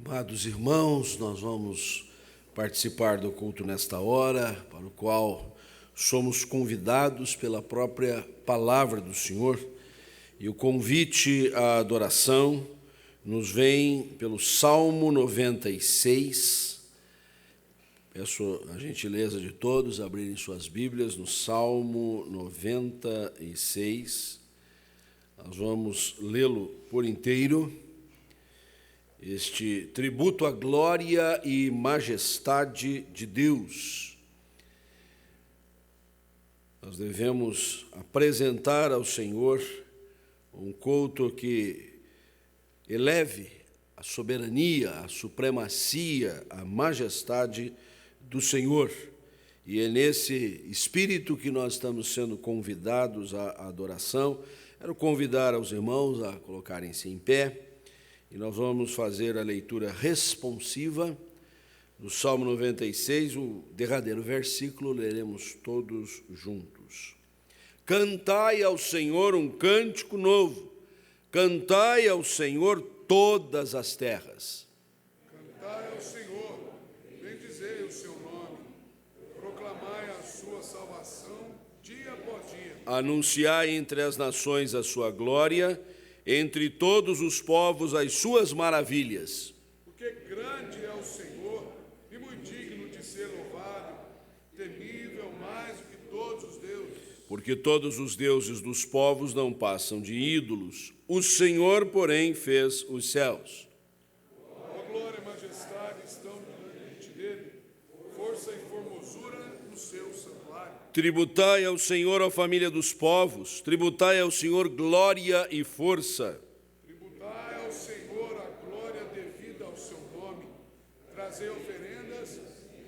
Amados irmãos, nós vamos participar do culto nesta hora, para o qual somos convidados pela própria palavra do Senhor, e o convite à adoração nos vem pelo Salmo 96. Peço a gentileza de todos abrirem suas Bíblias no Salmo 96. Nós vamos lê-lo por inteiro. Este tributo à glória e majestade de Deus. Nós devemos apresentar ao Senhor um culto que eleve a soberania, a supremacia, a majestade do Senhor. E é nesse espírito que nós estamos sendo convidados à adoração. Quero convidar os irmãos a colocarem-se em pé. E nós vamos fazer a leitura responsiva do Salmo 96, o derradeiro versículo, leremos todos juntos. Cantai ao Senhor um cântico novo, cantai ao Senhor todas as terras. Cantai ao Senhor, bendizei o seu nome, proclamai a sua salvação dia após dia. Anunciai entre as nações a sua glória, entre todos os povos as suas maravilhas. Porque grande é o Senhor e muito digno de ser louvado, temível mais do que todos os deuses. Porque todos os deuses dos povos não passam de ídolos. O Senhor, porém, fez os céus. A glória e majestade estão diante dele, força e formosura no seu santuário. Tributai ao Senhor a família dos povos, tributai ao Senhor glória e força. Tributai ao Senhor a glória devida ao seu nome, trazei oferendas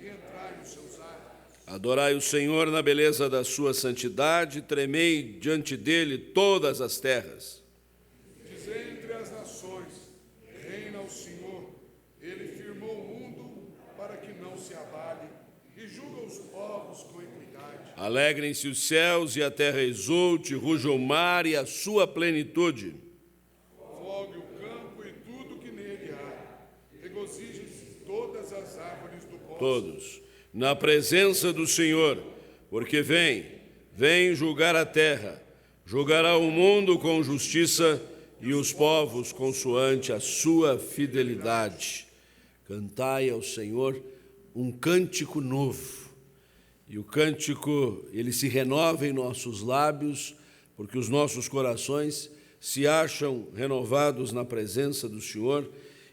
e entrai nos seus atos. Adorai o Senhor na beleza da sua santidade, tremei diante dele todas as terras. Dizei entre as nações, reina o Senhor, ele firmou o mundo para que não se abale, e julga os povos com equidade. Alegrem-se os céus e a terra exulte, ruja o mar e a sua plenitude. Vogue o campo e tudo que nele há, regozijem-se todas as árvores do bosque. Todos, na presença do Senhor, porque vem julgar a terra, julgará o mundo com justiça e os povos consoante a sua fidelidade. Cantai ao Senhor um cântico novo. E o cântico, ele se renova em nossos lábios, porque os nossos corações se acham renovados na presença do Senhor,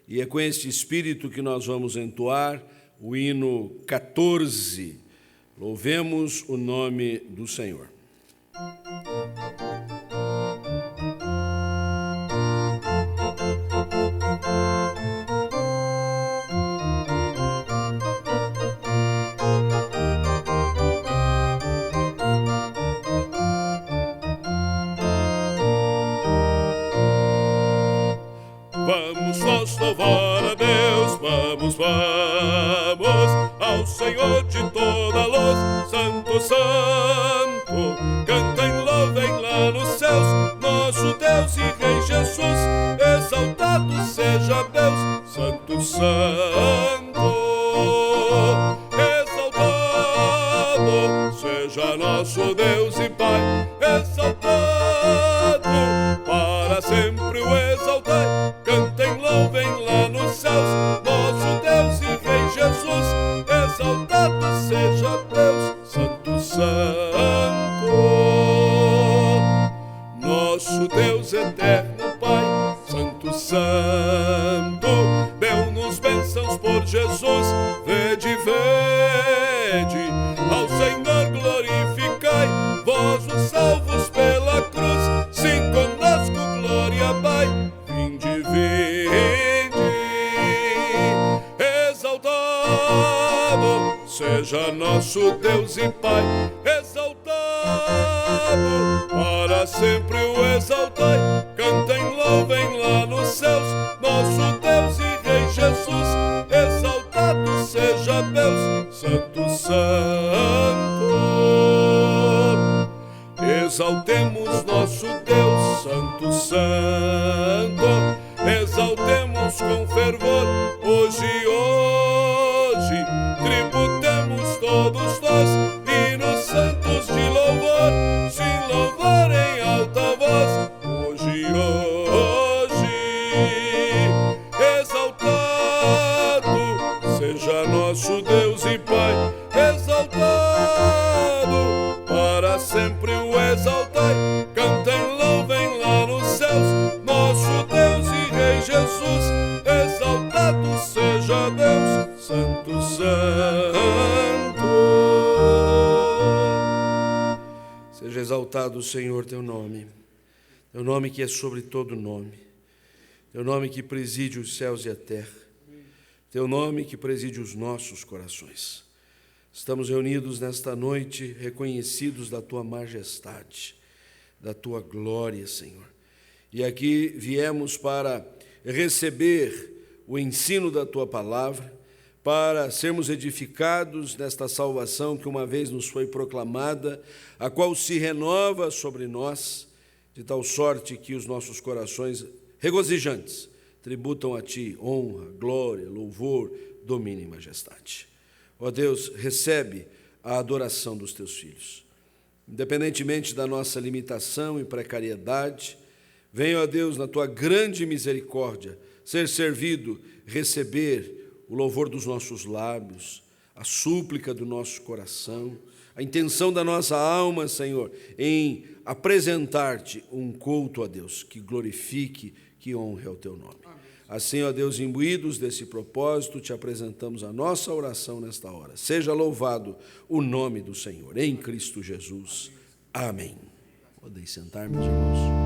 e é com este espírito que nós vamos entoar o hino 14. Louvemos o nome do Senhor. Vamos nós louvar a Deus, vamos ao Senhor de toda a luz, Santo, Santo, cantem, louvem lá nos céus, nosso Deus e Rei Jesus, exaltado seja Deus, Santo, Santo, exaltado seja nosso Deus e Pai, exaltado para sempre o exaltai. Cantem, louvem lá nos céus, nosso Deus e Rei Jesus, exaltado seja Deus, Santo, Santo. Nosso Deus eterno Pai, Santo, Santo, deu-nos bênçãos por Jesus, vede, ao Senhor glorificai, vós os salvos pela cruz, sim conosco glória Pai. Vinde, exaltado seja nosso Deus e Pai, exaltado para sempre o exaltai. Cantem, louvem lá nos céus, nosso Deus e Rei Jesus, exaltado seja Deus, Santo, Santo. Exaltemos nosso Deus, Santo, Santo, exaltemos com fervor o exaltado, Senhor, teu nome que é sobre todo nome, teu nome que preside os céus e a terra, teu nome que preside os nossos corações. Estamos reunidos nesta noite, reconhecidos da tua majestade, da tua glória, Senhor. E aqui viemos para receber o ensino da tua palavra, para sermos edificados nesta salvação que uma vez nos foi proclamada, a qual se renova sobre nós, de tal sorte que os nossos corações regozijantes tributam a Ti honra, glória, louvor, domínio e majestade. Ó Deus, recebe a adoração dos Teus filhos. Independentemente da nossa limitação e precariedade, venha, ó Deus, na Tua grande misericórdia, ser servido, receber o louvor dos nossos lábios, a súplica do nosso coração, a intenção da nossa alma, Senhor, em apresentar-te um culto a Deus, que glorifique, que honre ao teu nome. Assim, ó Deus, imbuídos desse propósito, te apresentamos a nossa oração nesta hora. Seja louvado o nome do Senhor, em Cristo Jesus. Amém. Podem sentar, meus irmãos.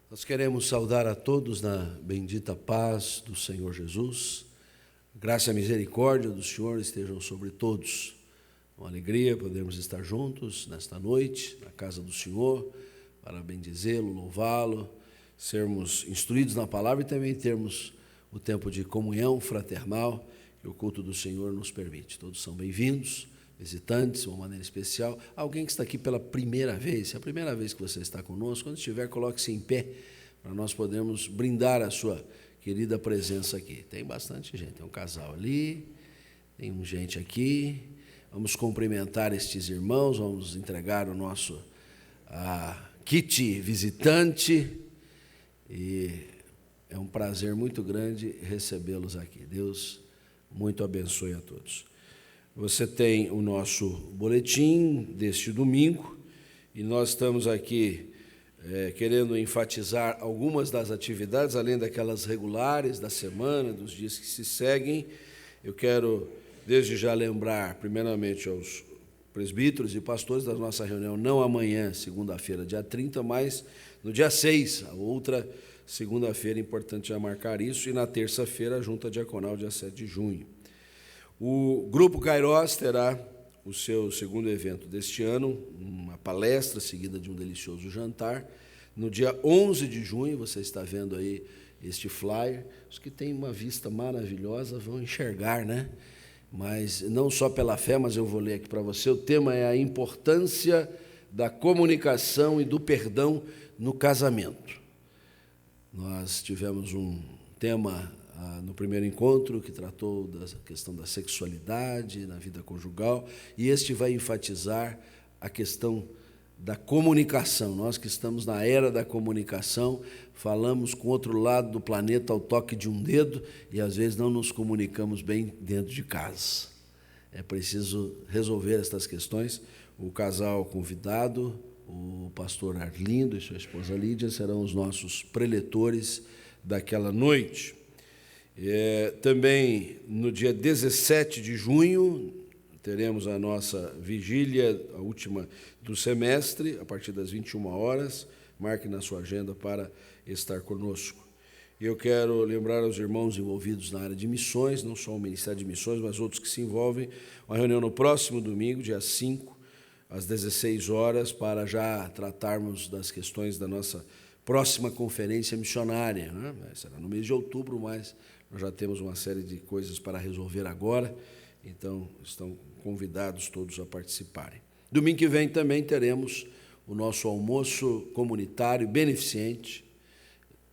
Nós queremos saudar a todos na bendita paz do Senhor Jesus. Graça e misericórdia do Senhor estejam sobre todos. Uma alegria podermos estar juntos nesta noite, na casa do Senhor, para bendizê-lo, louvá-lo, sermos instruídos na palavra e também termos o tempo de comunhão fraternal que o culto do Senhor nos permite. Todos são bem-vindos, visitantes, de uma maneira especial. Alguém que está aqui pela primeira vez, se é a primeira vez que você está conosco, quando estiver, coloque-se em pé, para nós podermos brindar a sua querida presença aqui. Tem bastante gente, tem um casal ali, tem gente aqui. Vamos cumprimentar estes irmãos, vamos entregar o nosso kit visitante, e é um prazer muito grande recebê-los aqui. Deus muito abençoe a todos. Você tem o nosso boletim deste domingo, e nós estamos aqui querendo enfatizar algumas das atividades, além daquelas regulares da semana, dos dias que se seguem. Eu quero, desde já, lembrar, primeiramente, aos presbíteros e pastores da nossa reunião, não amanhã, segunda-feira, dia 30, mas no dia 6, a outra segunda-feira, importante já marcar isso, e na terça-feira, a junta diaconal, dia 7 de junho. O Grupo Kairos terá o seu segundo evento deste ano, uma palestra seguida de um delicioso jantar, no dia 11 de junho, você está vendo aí este flyer. Os que têm uma vista maravilhosa vão enxergar, né? Mas não só pela fé, mas eu vou ler aqui para você, o tema é a importância da comunicação e do perdão no casamento. Nós tivemos um tema no primeiro encontro, que tratou da questão da sexualidade na vida conjugal, e este vai enfatizar a questão da comunicação. Nós que estamos na era da comunicação, falamos com o outro lado do planeta ao toque de um dedo, e às vezes não nos comunicamos bem dentro de casa. É preciso resolver estas questões. O casal convidado, o pastor Arlindo e sua esposa Lídia, serão os nossos preletores daquela noite. Também no dia 17 de junho, teremos a nossa vigília, a última do semestre, a partir das 21 horas. Marque na sua agenda para estar conosco. Eu quero lembrar aos irmãos envolvidos na área de missões, não só o Ministério de Missões, mas outros que se envolvem, uma reunião no próximo domingo, dia 5, às 16 horas, para já tratarmos das questões da nossa próxima conferência missionária, né? Será no mês de outubro, mas nós já temos uma série de coisas para resolver agora, então estão convidados todos a participarem. Domingo que vem também teremos o nosso almoço comunitário beneficente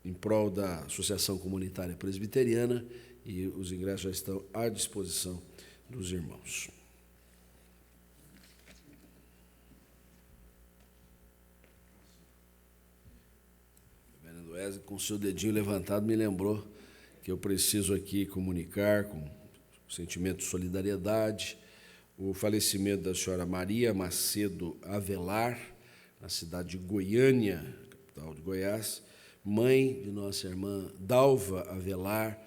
em prol da Associação Comunitária Presbiteriana, e os ingressos já estão à disposição dos irmãos. Reverendo Wesley, com o seu dedinho levantado, me lembrou que eu preciso aqui comunicar com sentimento de solidariedade o falecimento da senhora Maria Macedo Avelar, na cidade de Goiânia, capital de Goiás, mãe de nossa irmã Dalva Avelar.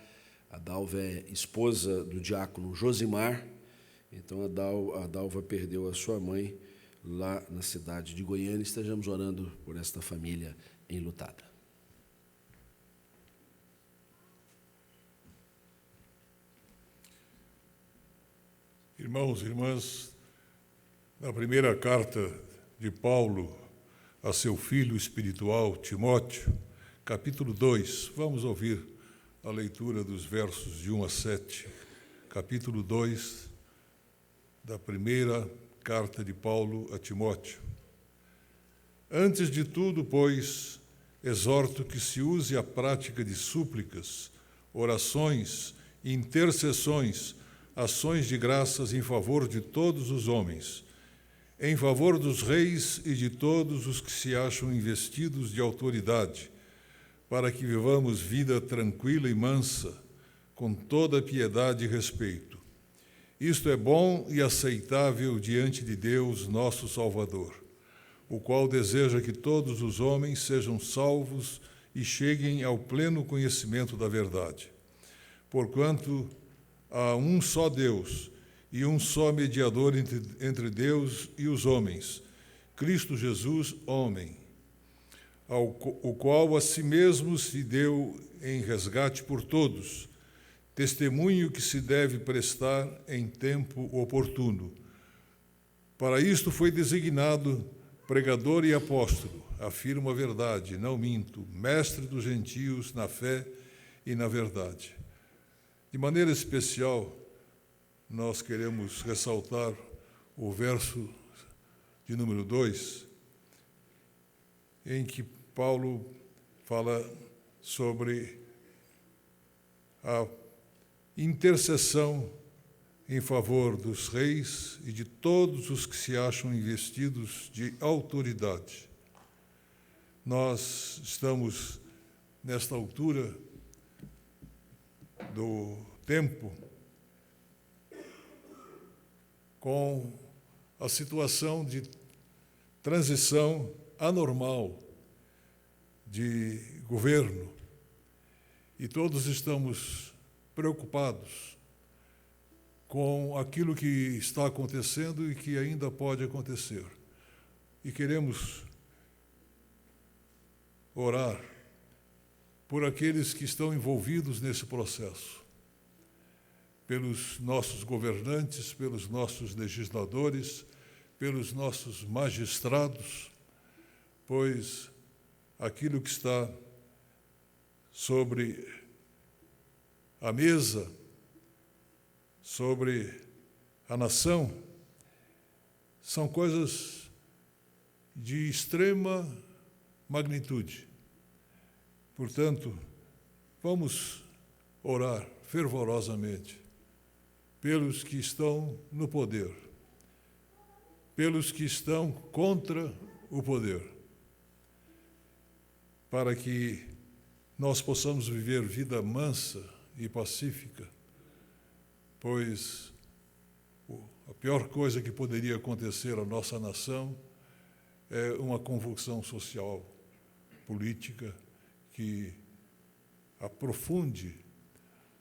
A Dalva é esposa do diácono Josimar. Então, a Dalva perdeu a sua mãe lá na cidade de Goiânia. Estejamos orando por esta família enlutada. Irmãos e irmãs, na primeira carta de Paulo a seu filho espiritual, Timóteo, capítulo 2, vamos ouvir a leitura dos versos de 1 a 7, capítulo 2 da primeira carta de Paulo a Timóteo. Antes de tudo, pois, exorto que se use a prática de súplicas, orações, intercessões, ações de graças em favor de todos os homens, em favor dos reis e de todos os que se acham investidos de autoridade, para que vivamos vida tranquila e mansa, com toda piedade e respeito. Isto é bom e aceitável diante de Deus, nosso Salvador, o qual deseja que todos os homens sejam salvos e cheguem ao pleno conhecimento da verdade. Porquanto há um só Deus e um só mediador entre Deus e os homens, Cristo Jesus, homem, o qual a si mesmo se deu em resgate por todos, testemunho que se deve prestar em tempo oportuno. Para isto foi designado pregador e apóstolo, afirmo a verdade, não minto, mestre dos gentios na fé e na verdade. De maneira especial, nós queremos ressaltar o verso de número 2, em que Paulo fala sobre a intercessão em favor dos reis e de todos os que se acham investidos de autoridade. Nós estamos, nesta altura do tempo, com a situação de transição anormal de governo, e todos estamos preocupados com aquilo que está acontecendo e que ainda pode acontecer. E queremos orar por aqueles que estão envolvidos nesse processo, pelos nossos governantes, pelos nossos legisladores, pelos nossos magistrados, pois aquilo que está sobre a mesa, sobre a nação, são coisas de extrema magnitude. Portanto, vamos orar fervorosamente pelos que estão no poder, pelos que estão contra o poder, para que nós possamos viver vida mansa e pacífica, pois a pior coisa que poderia acontecer à nossa nação é uma convulsão social, política, que aprofunde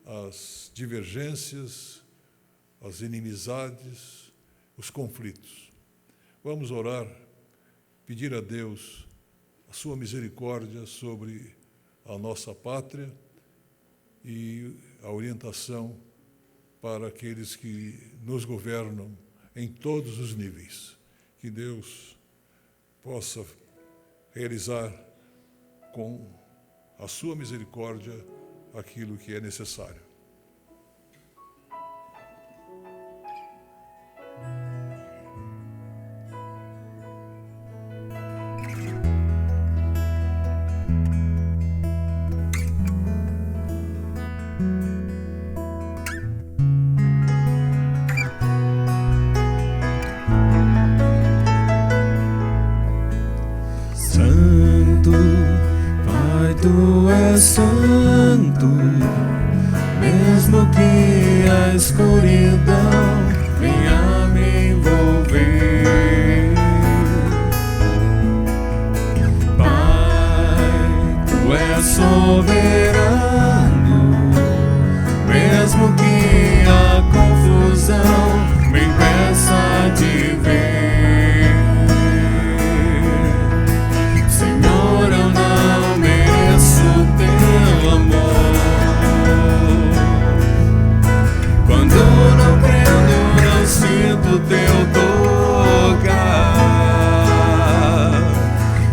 as divergências, as inimizades, os conflitos. Vamos orar, pedir a Deus a sua misericórdia sobre a nossa pátria e a orientação para aqueles que nos governam em todos os níveis. Que Deus possa realizar com a sua misericórdia aquilo que é necessário. Santo Pai do és santo, mesmo que a escuridão venha me envolver. Pai, tu és soberano, mesmo que a confusão me impeça de ver. Senhor, eu não mereço teu amor. Quando não crendo, não sinto teu tocar.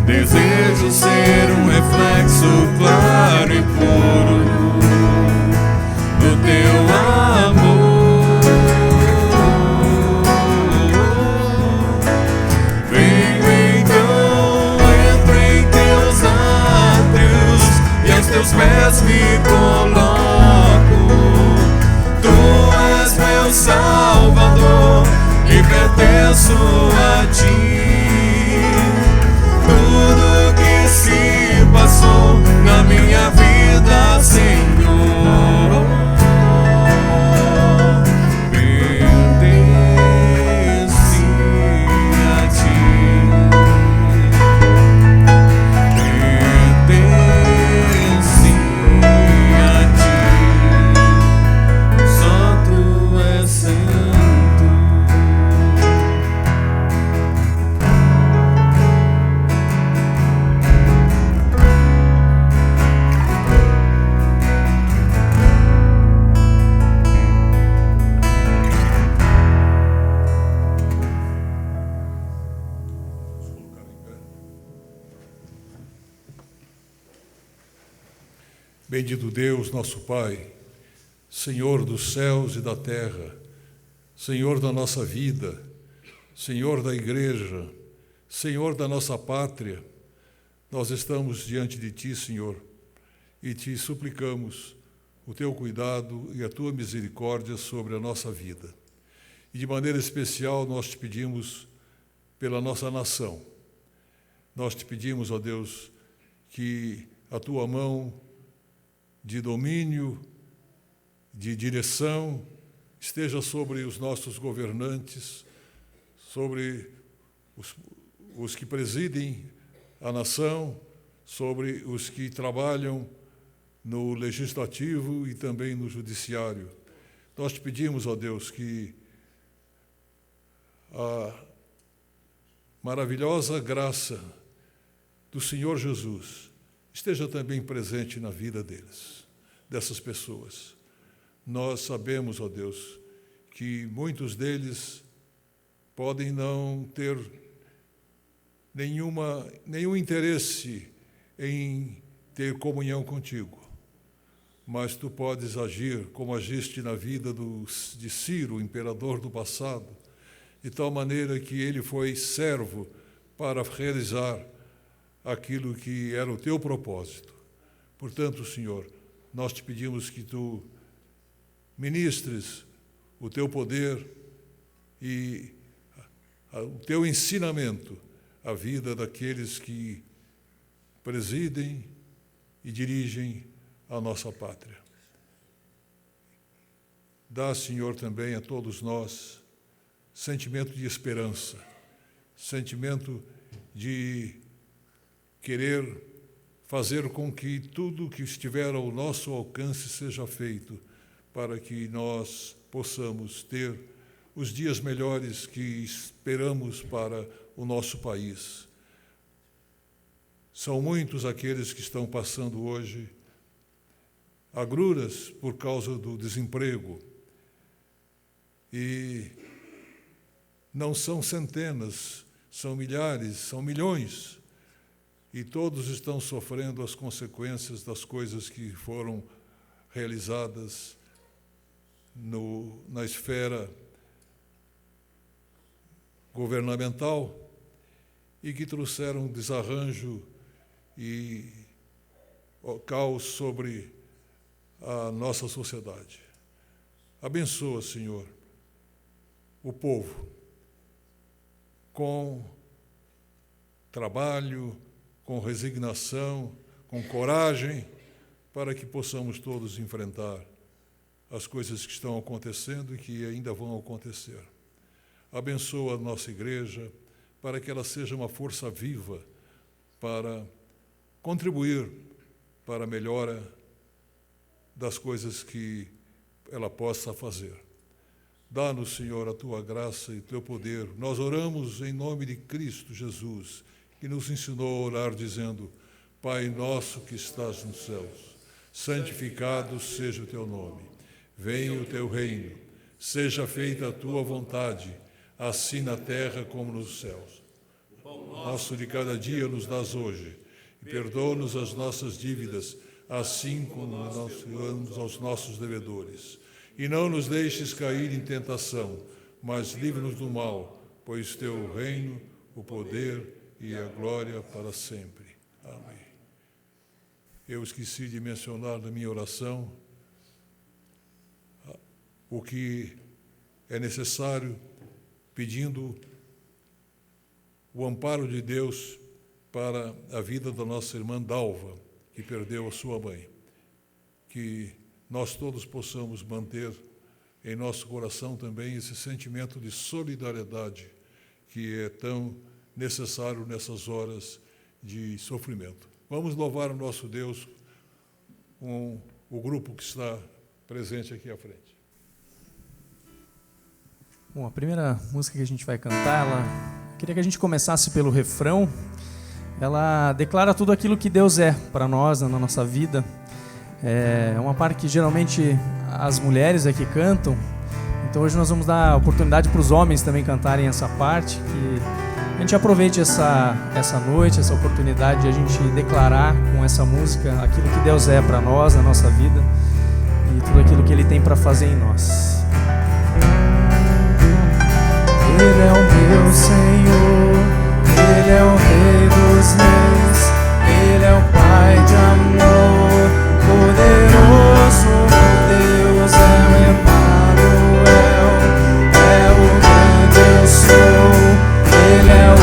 Desejo ser um reflexo claro e puro do teu amor. Venho então, entro em teus átrios e aos teus pés me coloco. Tu és meu Salvador e pertenço a ti. Tudo que se passou na minha vida, Senhor, pertence a ti. Pertence a ti. Só tu és santo. Bendito Deus, nosso Pai, Senhor dos céus e da terra, Senhor da nossa vida, Senhor da igreja, Senhor da nossa pátria, nós estamos diante de Ti, Senhor, e Te suplicamos o Teu cuidado e a Tua misericórdia sobre a nossa vida. E de maneira especial nós Te pedimos pela nossa nação. Nós Te pedimos, ó Deus, que a Tua mão de domínio, de direção, esteja sobre os nossos governantes, sobre os que presidem a nação, sobre os que trabalham no legislativo e também no judiciário. Nós te pedimos, ó Deus, que a maravilhosa graça do Senhor Jesus esteja também presente na vida deles, dessas pessoas. Nós sabemos, ó Deus, que muitos deles podem não ter nenhum interesse em ter comunhão contigo, mas tu podes agir como agiste na vida de Ciro, o imperador do passado, de tal maneira que ele foi servo para realizar aquilo que era o teu propósito. Portanto, Senhor, nós te pedimos que tu ministres o teu poder e o teu ensinamento à vida daqueles que presidem e dirigem a nossa pátria. Dá, Senhor, também a todos nós sentimento de esperança, sentimento de querer fazer com que tudo que estiver ao nosso alcance seja feito para que nós possamos ter os dias melhores que esperamos para o nosso país. São muitos aqueles que estão passando hoje agruras por causa do desemprego. E não são centenas, são milhares, são milhões. E todos estão sofrendo as consequências das coisas que foram realizadas na esfera governamental e que trouxeram desarranjo e caos sobre a nossa sociedade. Abençoa, Senhor, o povo com trabalho, com resignação, com coragem, para que possamos todos enfrentar as coisas que estão acontecendo e que ainda vão acontecer. Abençoa a nossa igreja para que ela seja uma força viva para contribuir para a melhora das coisas que ela possa fazer. Dá-nos, Senhor, a Tua graça e Teu poder. Nós oramos em nome de Cristo Jesus, que nos ensinou a orar dizendo: Pai nosso que estás nos céus, santificado seja o Teu nome. Venha o Teu reino. Seja feita a Tua vontade, assim na terra como nos céus. O nosso de cada dia nos dás hoje. E perdoa-nos as nossas dívidas, assim como nós perdoamos aos nossos devedores. E não nos deixes cair em tentação, mas livra-nos do mal, pois Teu reino, o poder e a glória para sempre. Amém. Eu esqueci de mencionar na minha oração o que é necessário, pedindo o amparo de Deus para a vida da nossa irmã Dalva, que perdeu a sua mãe. Que nós todos possamos manter em nosso coração também esse sentimento de solidariedade que é tão necessário nessas horas de sofrimento. Vamos louvar o nosso Deus com o grupo que está presente aqui à frente. Bom, a primeira música que a gente vai cantar, queria que a gente começasse pelo refrão. Ela declara tudo aquilo que Deus é para nós, na nossa vida. É uma parte que geralmente as mulheres é que cantam. Então hoje nós vamos dar oportunidade para os homens também cantarem essa parte. Que a gente aproveite essa noite, essa oportunidade de a gente declarar com essa música aquilo que Deus é para nós, na nossa vida. E tudo aquilo que Ele tem para fazer em nós. Ele é o meu Senhor, Ele é o Rei dos Reis, Ele é o Pai de amor, poderoso Deus, é o Emmanuel, é o grande eu sou, Ele é o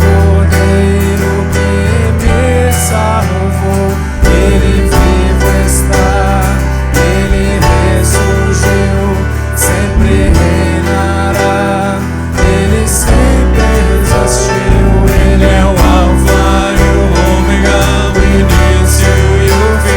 Cordeiro que me salvou, Ele vivo está, Ele ressurgiu, sempre reinará. Ele sempre existiu, Ele é o Alfa e o Ômega, o início e o fim.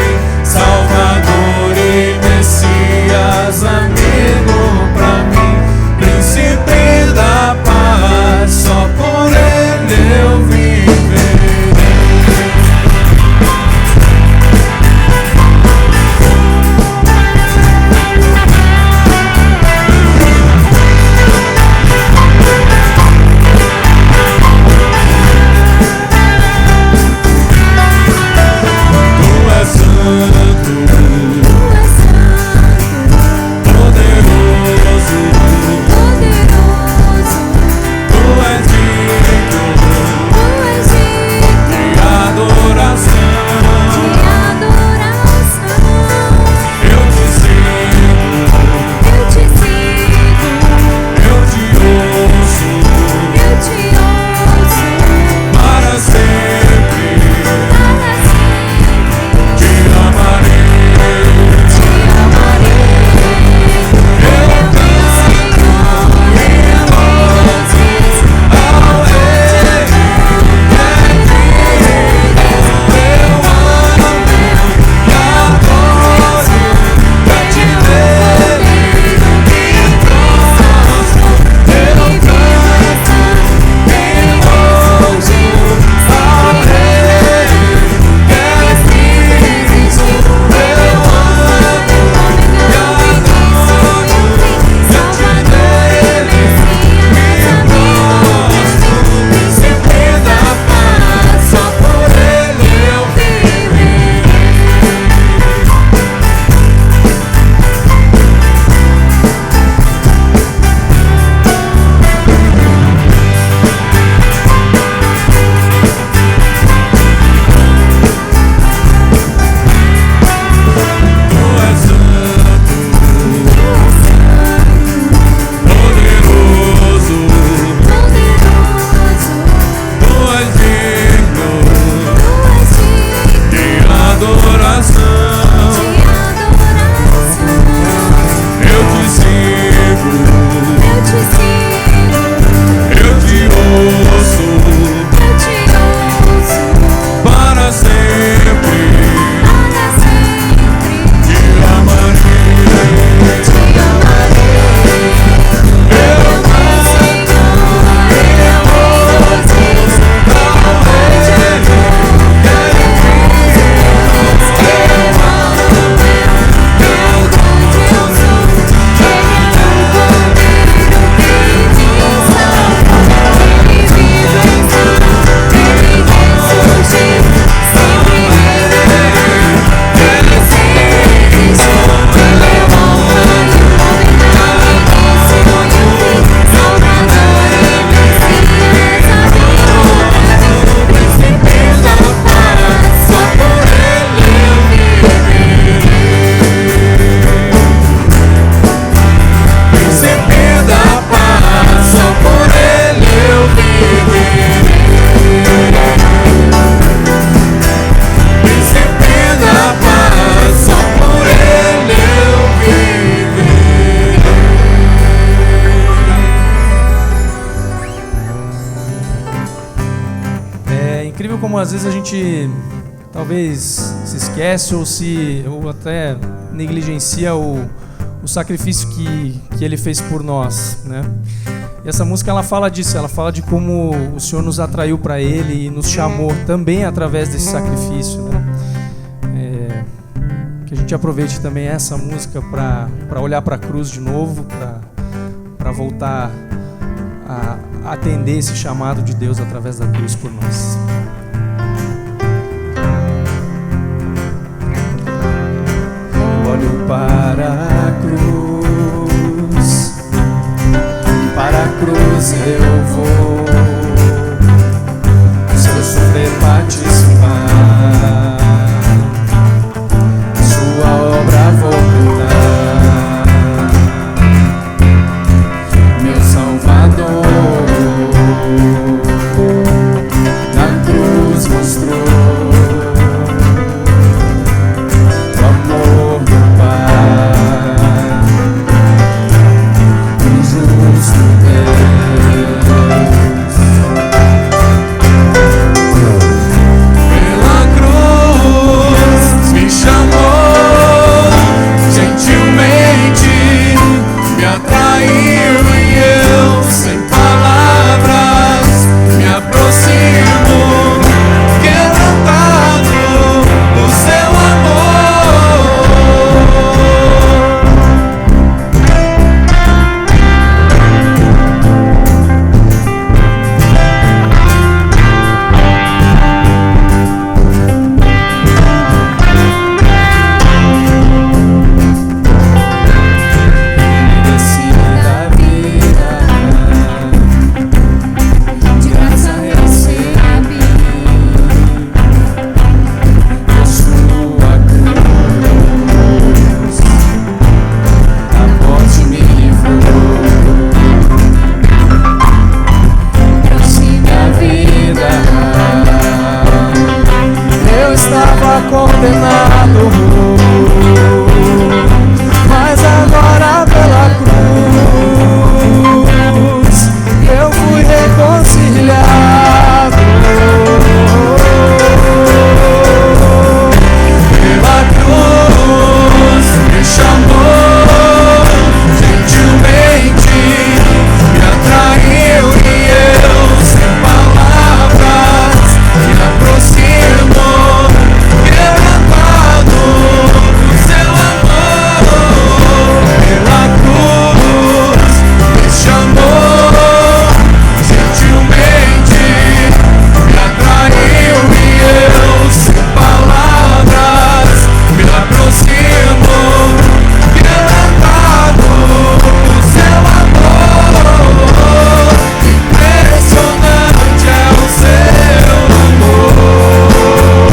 como às vezes a gente talvez se esquece ou até negligencia o sacrifício que Ele fez por nós, né? E essa música ela fala disso, ela fala de como o Senhor nos atraiu para Ele e nos chamou também através desse sacrifício, né? Que a gente aproveite também essa música para olhar para a cruz de novo, para voltar a atender esse chamado de Deus através da cruz por nós. Eu olho para a cruz eu vou, se eu sofrer participar, sua obra vou cantar, meu Salvador na cruz mostrou o amor do Pai, o justo Deus. Pela cruz me chamou, gentilmente me atraiu e eu sem palavras me aproximo, quebrantado do seu amor. Desci da vida, de graça recebi, por sua cruz, a morte me livrou. Desci da vida, eu estava condenado, mas agora pela cruz eu fui reconciliado. Pela cruz me chamou, gentilmente me atraiu e eu sem palavras me aproximo, quebrantado do seu amor. Pela cruz me chamou, gentilmente me atraiu e eu sem palavras me aproximo, quebrantado do seu amor. Impressionante é o seu amor.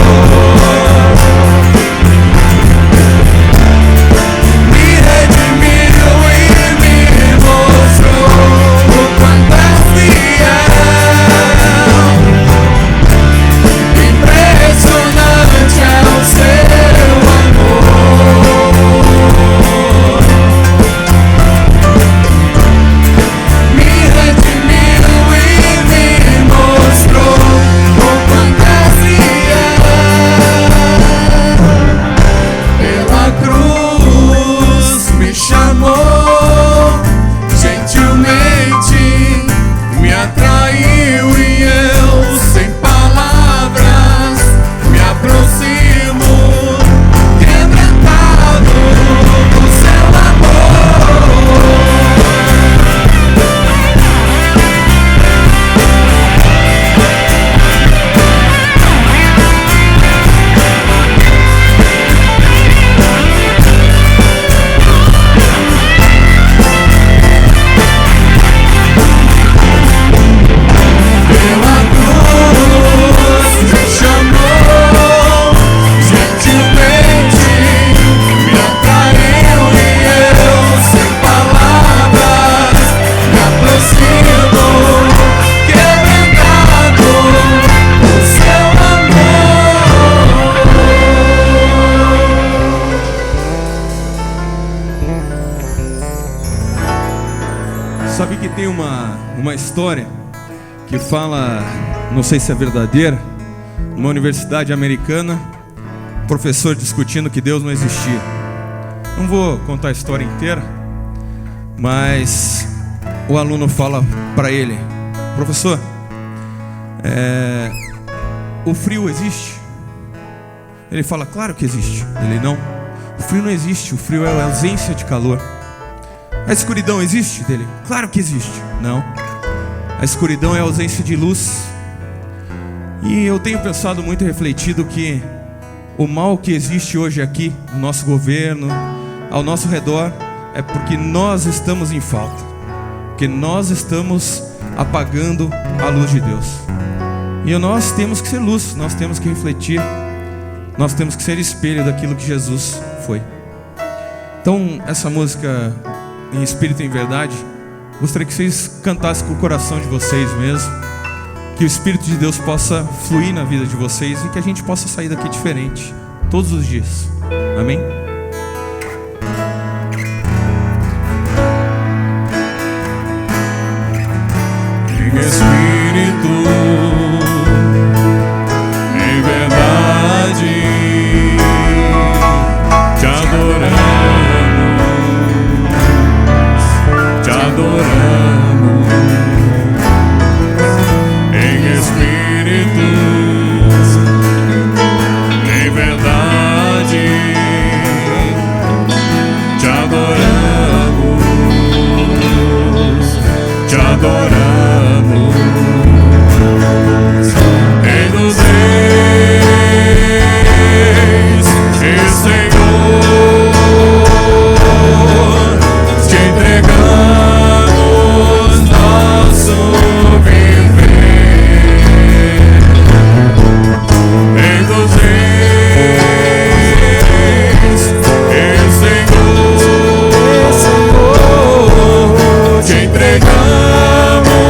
Me redimiu e me mostrou o quanto é fiel. Impressionante é o seu amor. Me redimiu e me mostrou o quanto é fiel. Pela cruz me chamou, gentilmente me atraiu e eu sem palavras me aproximo, quebrantado do seu amor. Pela cruz me chamou, gentilmente me atraiu e eu sem palavras me aproximo, quebrantado do seu amor. Sabe que tem uma história que fala, não sei se é verdadeira, numa universidade americana, professor discutindo que Deus não existia. Não vou contar a história inteira, mas o aluno fala para ele: professor, o frio existe? Ele fala: claro que existe. Ele: não, o frio não existe, o frio é a ausência de calor. A escuridão existe? Dele: claro que existe. Não, a escuridão é a ausência de luz. E eu tenho pensado muito e refletido que o mal que existe hoje aqui, no nosso governo, ao nosso redor, é porque nós estamos em falta, porque nós estamos apagando a luz de Deus. E nós temos que ser luz, nós temos que refletir, nós temos que ser espelho daquilo que Jesus foi. Então, essa música, em espírito e em verdade, gostaria que vocês cantassem com o coração de vocês mesmo, que o Espírito de Deus possa fluir na vida de vocês e que a gente possa sair daqui diferente todos os dias. Amém? Em espírito, em verdade, te adoramos, te adoramos. Em espírito, em verdade, te adoramos, te adoramos. Rei dos reis e Senhor, te entregamos nosso viver. Rei dos reis e Senhor, te entregamos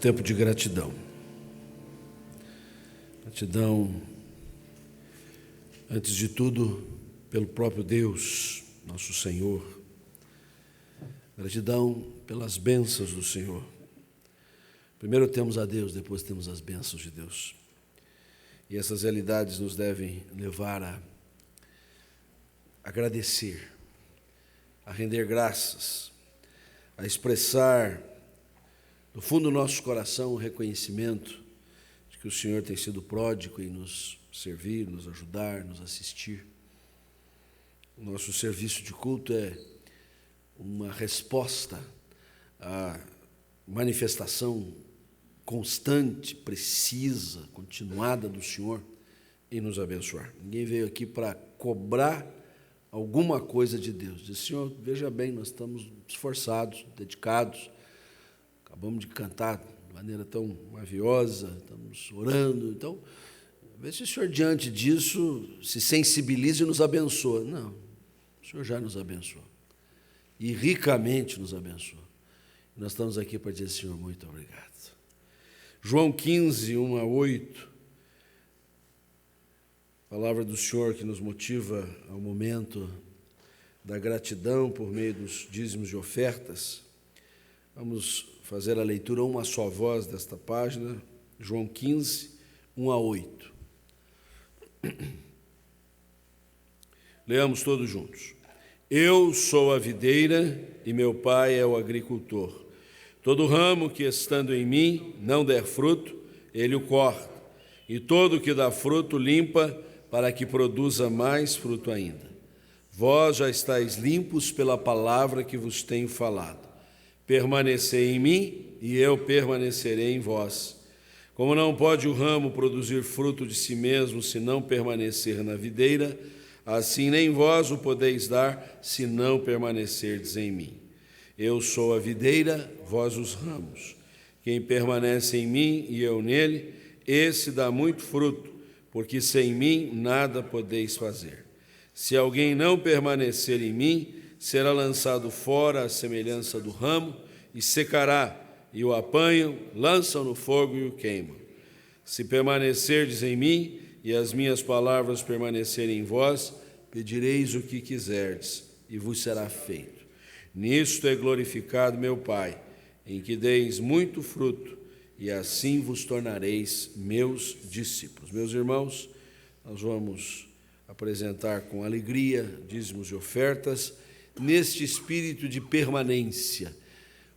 tempo de gratidão. Gratidão, antes de tudo, pelo próprio Deus, nosso Senhor. Gratidão pelas bênçãos do Senhor. Primeiro temos a Deus, depois temos as bênçãos de Deus. E essas realidades nos devem levar a agradecer, a render graças, a expressar do fundo do nosso coração o reconhecimento de que o Senhor tem sido pródigo em nos servir, nos ajudar, nos assistir. O nosso serviço de culto é uma resposta à manifestação constante, precisa, continuada do Senhor em nos abençoar. Ninguém veio aqui para cobrar alguma coisa de Deus. Diz: Senhor, veja bem, nós estamos esforçados, dedicados, acabamos de cantar de maneira tão maviosa, estamos orando, então, vê se o Senhor, diante disso, se sensibiliza e nos abençoa. Não, o Senhor já nos abençoou, e ricamente nos abençoou. E nós estamos aqui para dizer: Senhor, muito obrigado. João 15, 1 a 8, palavra do Senhor que nos motiva ao momento da gratidão por meio dos dízimos e ofertas. Vamos fazer a leitura uma só voz desta página, João 15, 1 a 8. Leamos todos juntos. Eu sou a videira e meu pai é o agricultor. Todo ramo que estando em mim não der fruto, ele o corta, e todo que dá fruto limpa, para que produza mais fruto ainda. Vós já estáis limpos pela palavra que vos tenho falado. Permanecei em mim, e eu permanecerei em vós. Como não pode o ramo produzir fruto de si mesmo, se não permanecer na videira, assim nem vós o podeis dar, se não permanecerdes em mim. Eu sou a videira, vós os ramos. Quem permanece em mim e eu nele, esse dá muito fruto, porque sem mim nada podeis fazer. Se alguém não permanecer em mim, será lançado fora à semelhança do ramo e secará, e o apanham, lançam no fogo e o queimam. Se permanecerdes em mim e as minhas palavras permanecerem em vós, pedireis o que quiserdes e vos será feito. Nisto é glorificado meu Pai, em que deis muito fruto, e assim vos tornareis meus discípulos. Meus irmãos, nós vamos apresentar com alegria dízimos e ofertas, neste espírito de permanência.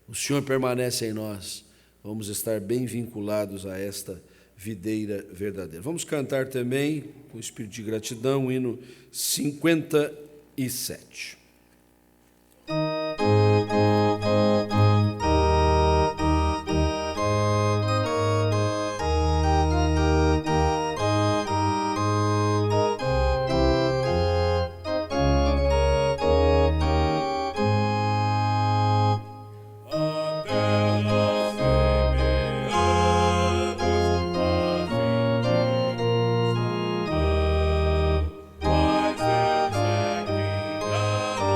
O Senhor permanece em nós, vamos estar bem vinculados a esta videira verdadeira. Vamos cantar também, com espírito de gratidão, o hino 57. Mas Deus é que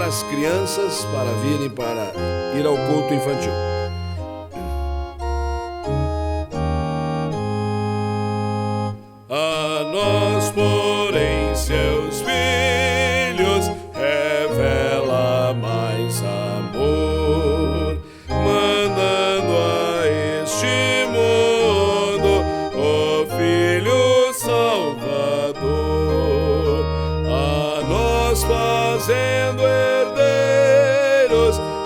as crianças para virem para ir ao culto infantil. A nós, porém, seus filhos, revela mais amor, mandando a este mundo o Filho Salvador. A nós, fazendo herdeiros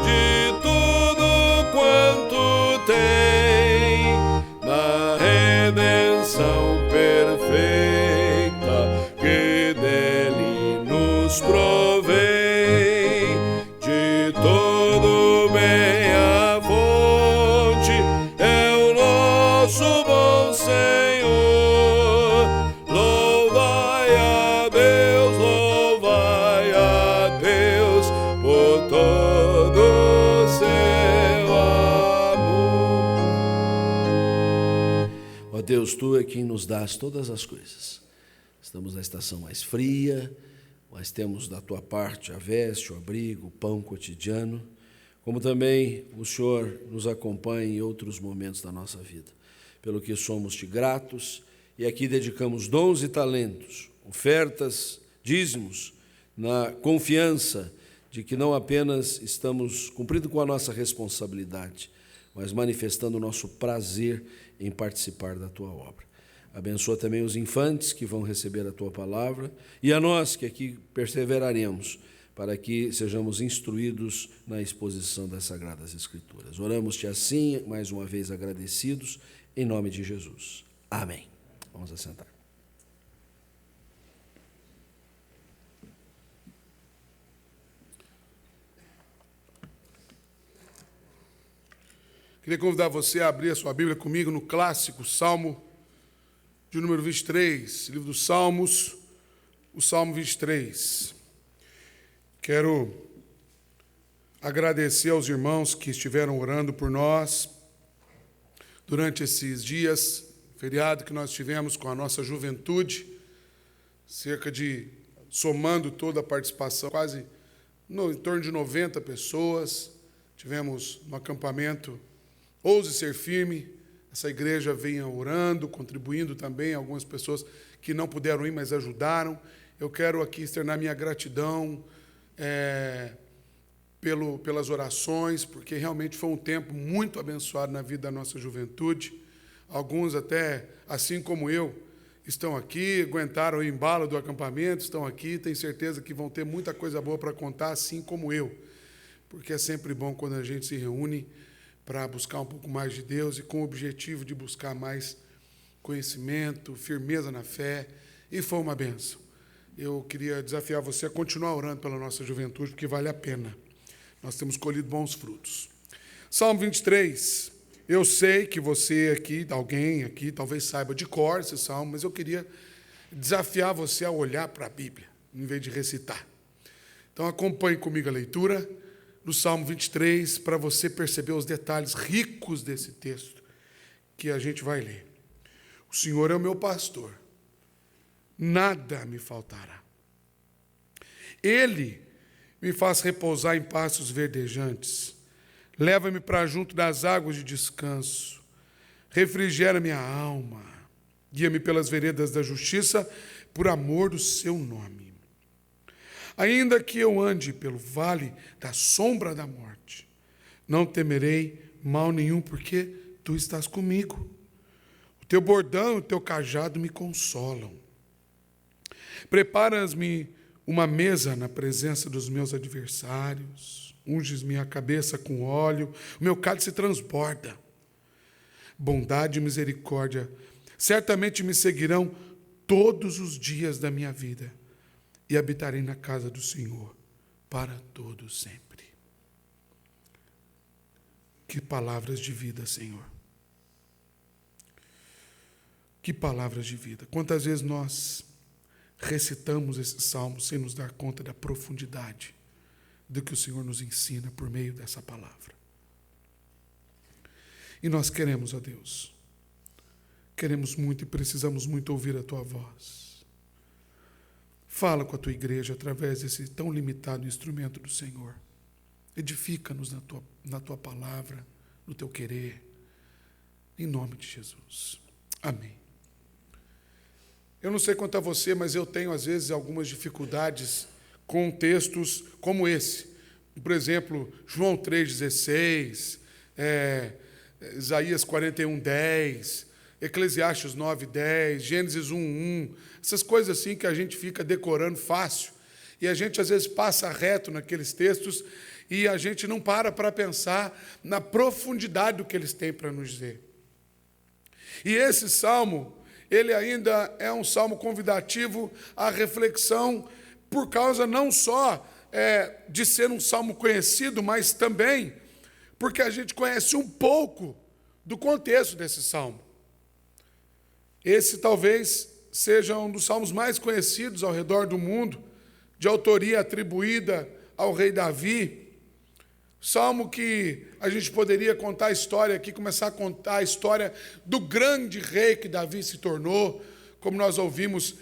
de tudo quanto tem, na redenção perfeita que dele nos provém, de todo bem a fonte é o nosso bom Senhor. Louvai a Deus por todo o seu amor. Ó Deus, Tu é quem nos dás todas as coisas. Estamos na estação mais fria, mas temos da Tua parte a veste, o abrigo, o pão cotidiano, como também o Senhor nos acompanha em outros momentos da nossa vida, pelo que somos-te gratos e aqui dedicamos dons e talentos, ofertas, dízimos, na confiança de que não apenas estamos cumprindo com a nossa responsabilidade, mas manifestando o nosso prazer em participar da Tua obra. Abençoa também os infantes que vão receber a Tua palavra e a nós que aqui perseveraremos para que sejamos instruídos na exposição das Sagradas Escrituras. Oramos-te assim, mais uma vez agradecidos, em nome de Jesus. Amém. Vamos assentar. Queria convidar você a abrir a sua Bíblia comigo no clássico Salmo de número 23, livro dos Salmos, o Salmo 23. Quero agradecer aos irmãos que estiveram orando por nós durante esses dias, feriado que nós tivemos com a nossa juventude, somando toda a participação, quase em torno de 90 pessoas. Tivemos no acampamento Ouse Ser Firme. Essa igreja vinha orando, contribuindo também, algumas pessoas que não puderam ir, mas ajudaram. Eu quero aqui externar minha gratidão pelas orações, porque realmente foi um tempo muito abençoado na vida da nossa juventude. Alguns até, assim como eu, estão aqui, aguentaram o embalo do acampamento, estão aqui, tenho certeza que vão ter muita coisa boa para contar, assim como eu, porque é sempre bom quando a gente se reúne para buscar um pouco mais de Deus e com o objetivo de buscar mais conhecimento, firmeza na fé, e foi uma bênção. Eu queria desafiar você a continuar orando pela nossa juventude, porque vale a pena. Nós temos colhido bons frutos. Salmo 23, eu sei que você aqui, alguém aqui, talvez saiba de cor esse salmo, mas eu queria desafiar você a olhar para a Bíblia, em vez de recitar. Então acompanhe comigo a leitura do Salmo 23, para você perceber os detalhes ricos desse texto que a gente vai ler. O Senhor é o meu pastor, nada me faltará. Ele me faz repousar em pastos verdejantes, leva-me para junto das águas de descanso, refrigera minha alma, guia-me pelas veredas da justiça, por amor do seu nome. Ainda que eu ande pelo vale da sombra da morte, não temerei mal nenhum, porque tu estás comigo. O teu bordão e o teu cajado me consolam. Preparas-me uma mesa na presença dos meus adversários, unges minha cabeça com óleo, o meu cálice transborda. Bondade e misericórdia certamente me seguirão todos os dias da minha vida, e habitarei na casa do Senhor para todo sempre. Que palavras de vida, Senhor. Que palavras de vida. Quantas vezes nós recitamos esse salmo sem nos dar conta da profundidade do que o Senhor nos ensina por meio dessa palavra. E nós queremos, ó Deus, queremos muito e precisamos muito ouvir a Tua voz. Fala com a tua igreja através desse tão limitado instrumento do Senhor. Edifica-nos na tua palavra, no teu querer, em nome de Jesus. Amém. Eu não sei quanto a você, mas eu tenho, às vezes, algumas dificuldades com textos como esse. Por exemplo, João 3,16, Isaías 41:10, Eclesiastes 9:10, Gênesis 1:1, essas coisas assim que a gente fica decorando fácil. E a gente, às vezes, passa reto naqueles textos e a gente não para pensar na profundidade do que eles têm para nos dizer. E esse salmo, ele ainda é um salmo convidativo à reflexão, por causa não só de ser um salmo conhecido, mas também porque a gente conhece um pouco do contexto desse salmo. Esse talvez seja um dos salmos mais conhecidos ao redor do mundo, de autoria atribuída ao rei Davi. Salmo que a gente poderia contar a história aqui, começar a contar a história do grande rei que Davi se tornou, como nós ouvimos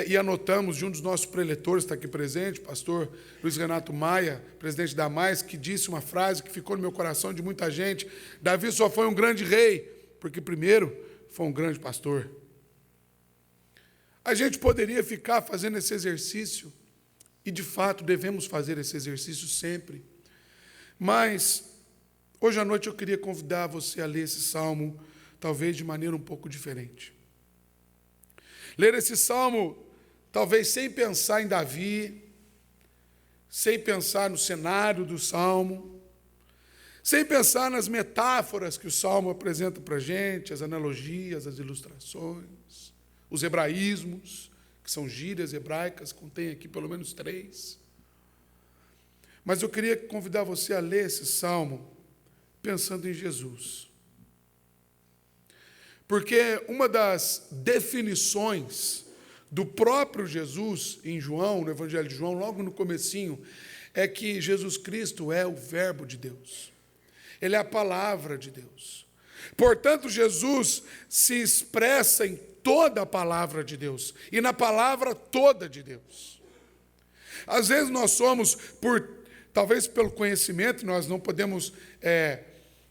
e anotamos de um dos nossos preletores, está aqui presente, pastor Luiz Renato Maia, presidente da Mais, que disse uma frase que ficou no meu coração de muita gente: Davi só foi um grande rei, porque primeiro foi um grande pastor. A gente poderia ficar fazendo esse exercício, e de fato devemos fazer esse exercício sempre, mas hoje à noite eu queria convidar você a ler esse salmo, talvez de maneira um pouco diferente. Ler esse salmo, talvez sem pensar em Davi, sem pensar no cenário do salmo, sem pensar nas metáforas que o salmo apresenta para a gente, as analogias, as ilustrações, os hebraísmos, que são gírias hebraicas, contém aqui pelo menos 3. Mas eu queria convidar você a ler esse salmo pensando em Jesus. Porque uma das definições do próprio Jesus em João, no Evangelho de João, logo no comecinho, é que Jesus Cristo é o Verbo de Deus. Ele é a palavra de Deus. Portanto, Jesus se expressa em toda a palavra de Deus e na palavra toda de Deus. Às vezes nós somos, talvez pelo conhecimento, nós não podemos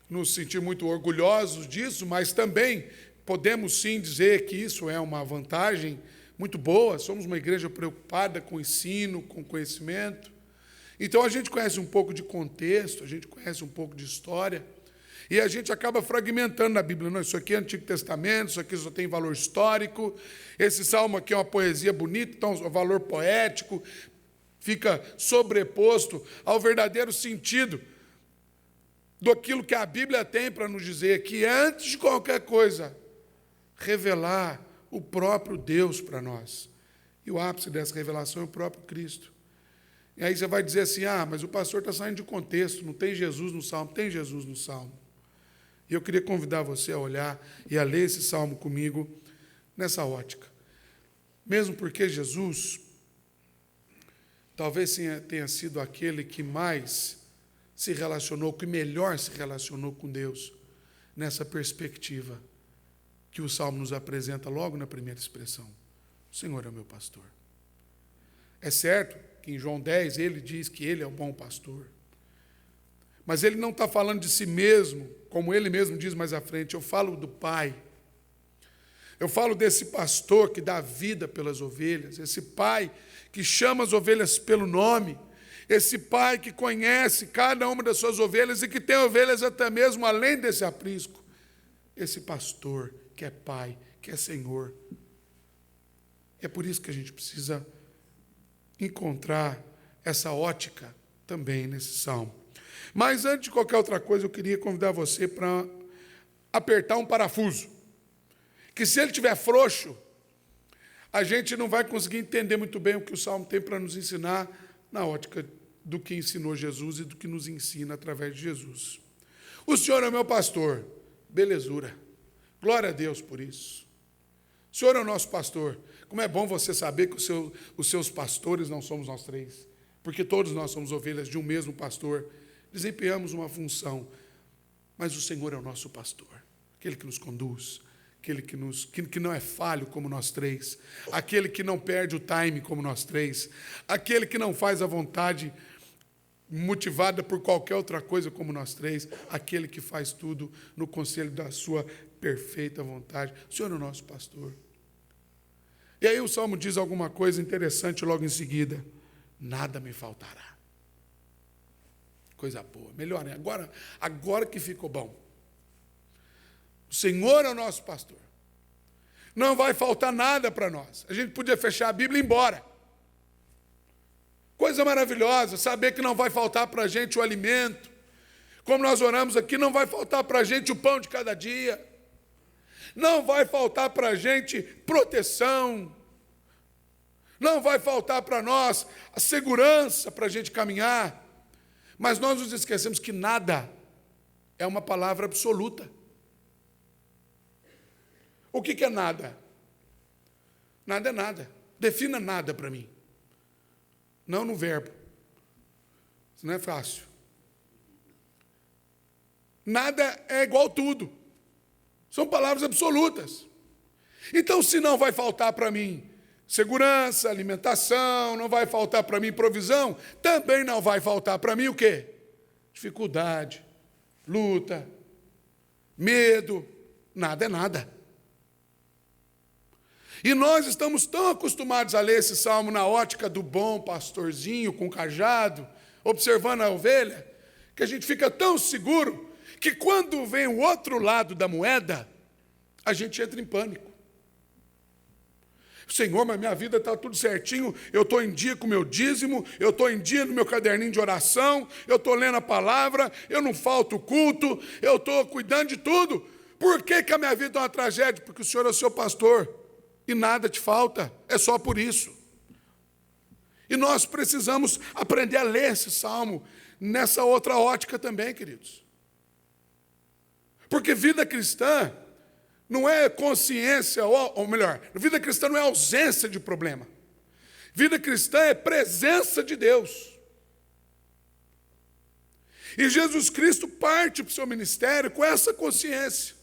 nos sentir muito orgulhosos disso, mas também podemos sim dizer que isso é uma vantagem muito boa. Somos uma igreja preocupada com o ensino, com o conhecimento. Então a gente conhece um pouco de contexto, a gente conhece um pouco de história, e a gente acaba fragmentando na Bíblia. Não, isso aqui é Antigo Testamento, isso aqui só tem valor histórico, esse salmo aqui é uma poesia bonita, então o valor poético fica sobreposto ao verdadeiro sentido daquilo que a Bíblia tem para nos dizer, que é, antes de qualquer coisa, revelar o próprio Deus para nós. E o ápice dessa revelação é o próprio Cristo. E aí você vai dizer assim: mas o pastor está saindo de contexto, não tem Jesus no Salmo. Tem Jesus no Salmo. E eu queria convidar você a olhar e a ler esse Salmo comigo nessa ótica. Mesmo porque Jesus talvez tenha sido aquele que mais se relacionou, que melhor se relacionou com Deus, nessa perspectiva que o Salmo nos apresenta logo na primeira expressão: o Senhor é o meu pastor. É certo que em João 10 ele diz que ele é o bom pastor, mas ele não está falando de si mesmo, como ele mesmo diz mais à frente. Eu falo do Pai. Eu falo desse pastor que dá vida pelas ovelhas, esse Pai que chama as ovelhas pelo nome, esse Pai que conhece cada uma das suas ovelhas e que tem ovelhas até mesmo além desse aprisco. Esse pastor que é Pai, que é Senhor. É por isso que a gente precisa encontrar essa ótica também nesse salmo. Mas antes de qualquer outra coisa, eu queria convidar você para apertar um parafuso, que se ele estiver frouxo, a gente não vai conseguir entender muito bem o que o salmo tem para nos ensinar na ótica do que ensinou Jesus e do que nos ensina através de Jesus. O Senhor é meu pastor. Belezura. Glória a Deus por isso. O Senhor é o nosso pastor. Como é bom você saber que os seus pastores não somos nós 3, porque todos nós somos ovelhas de um mesmo pastor, desempenhamos uma função, mas o Senhor é o nosso pastor, aquele que nos conduz, aquele que não é falho como nós três, aquele que não perde o time como nós três, aquele que não faz a vontade motivada por qualquer outra coisa como nós três, aquele que faz tudo no conselho da sua perfeita vontade. O Senhor é o nosso pastor. E aí o Salmo diz alguma coisa interessante logo em seguida: nada me faltará. Coisa boa, melhor, né? Agora que ficou bom. O Senhor é o nosso pastor. Não vai faltar nada para nós. A gente podia fechar a Bíblia e ir embora. Coisa maravilhosa, saber que não vai faltar para a gente o alimento. Como nós oramos aqui, não vai faltar para a gente o pão de cada dia. Não vai faltar para a gente proteção. Não vai faltar para nós a segurança para a gente caminhar. Mas nós nos esquecemos que nada é uma palavra absoluta. O que é nada? Nada é nada. Defina nada para mim. Não no verbo. Isso não é fácil. Nada é igual tudo. São palavras absolutas. Então, se não vai faltar para mim segurança, alimentação, não vai faltar para mim provisão, também não vai faltar para mim o quê? Dificuldade, luta, medo, nada é nada. E nós estamos tão acostumados a ler esse salmo na ótica do bom pastorzinho com cajado, observando a ovelha, que a gente fica tão seguro que quando vem o outro lado da moeda, a gente entra em pânico. Senhor, mas minha vida está tudo certinho, eu estou em dia com o meu dízimo, eu estou em dia no meu caderninho de oração, eu estou lendo a palavra, eu não falto culto, eu estou cuidando de tudo. Por que a minha vida é uma tragédia? Porque o Senhor é o seu pastor e nada te falta, é só por isso. E nós precisamos aprender a ler esse salmo nessa outra ótica também, queridos. Porque vida cristã não é consciência, ou melhor, vida cristã não é ausência de problema. Vida cristã é presença de Deus. E Jesus Cristo parte para o seu ministério com essa consciência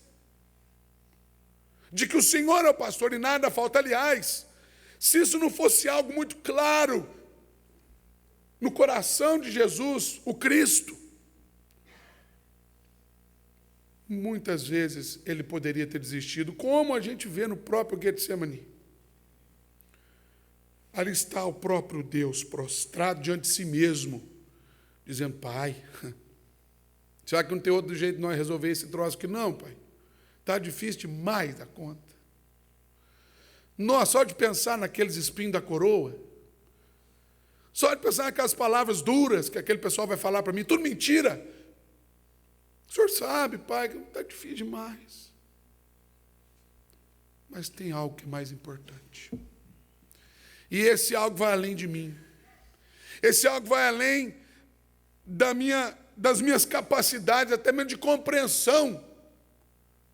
de que o Senhor é o pastor e nada falta. Aliás, se isso não fosse algo muito claro no coração de Jesus, o Cristo, muitas vezes ele poderia ter desistido, como a gente vê no próprio Getsemane. Ali está o próprio Deus prostrado diante de si mesmo, dizendo: Pai, será que não tem outro jeito de nós resolver esse troço aqui? Não, Pai. Está difícil demais da conta. Nossa, só de pensar naqueles espinhos da coroa, só de pensar naquelas palavras duras que aquele pessoal vai falar para mim, tudo mentira. O Senhor sabe, Pai, que está difícil demais. Mas tem algo que é mais importante. E esse algo vai além de mim. Esse algo vai além das minhas capacidades, até mesmo de compreensão.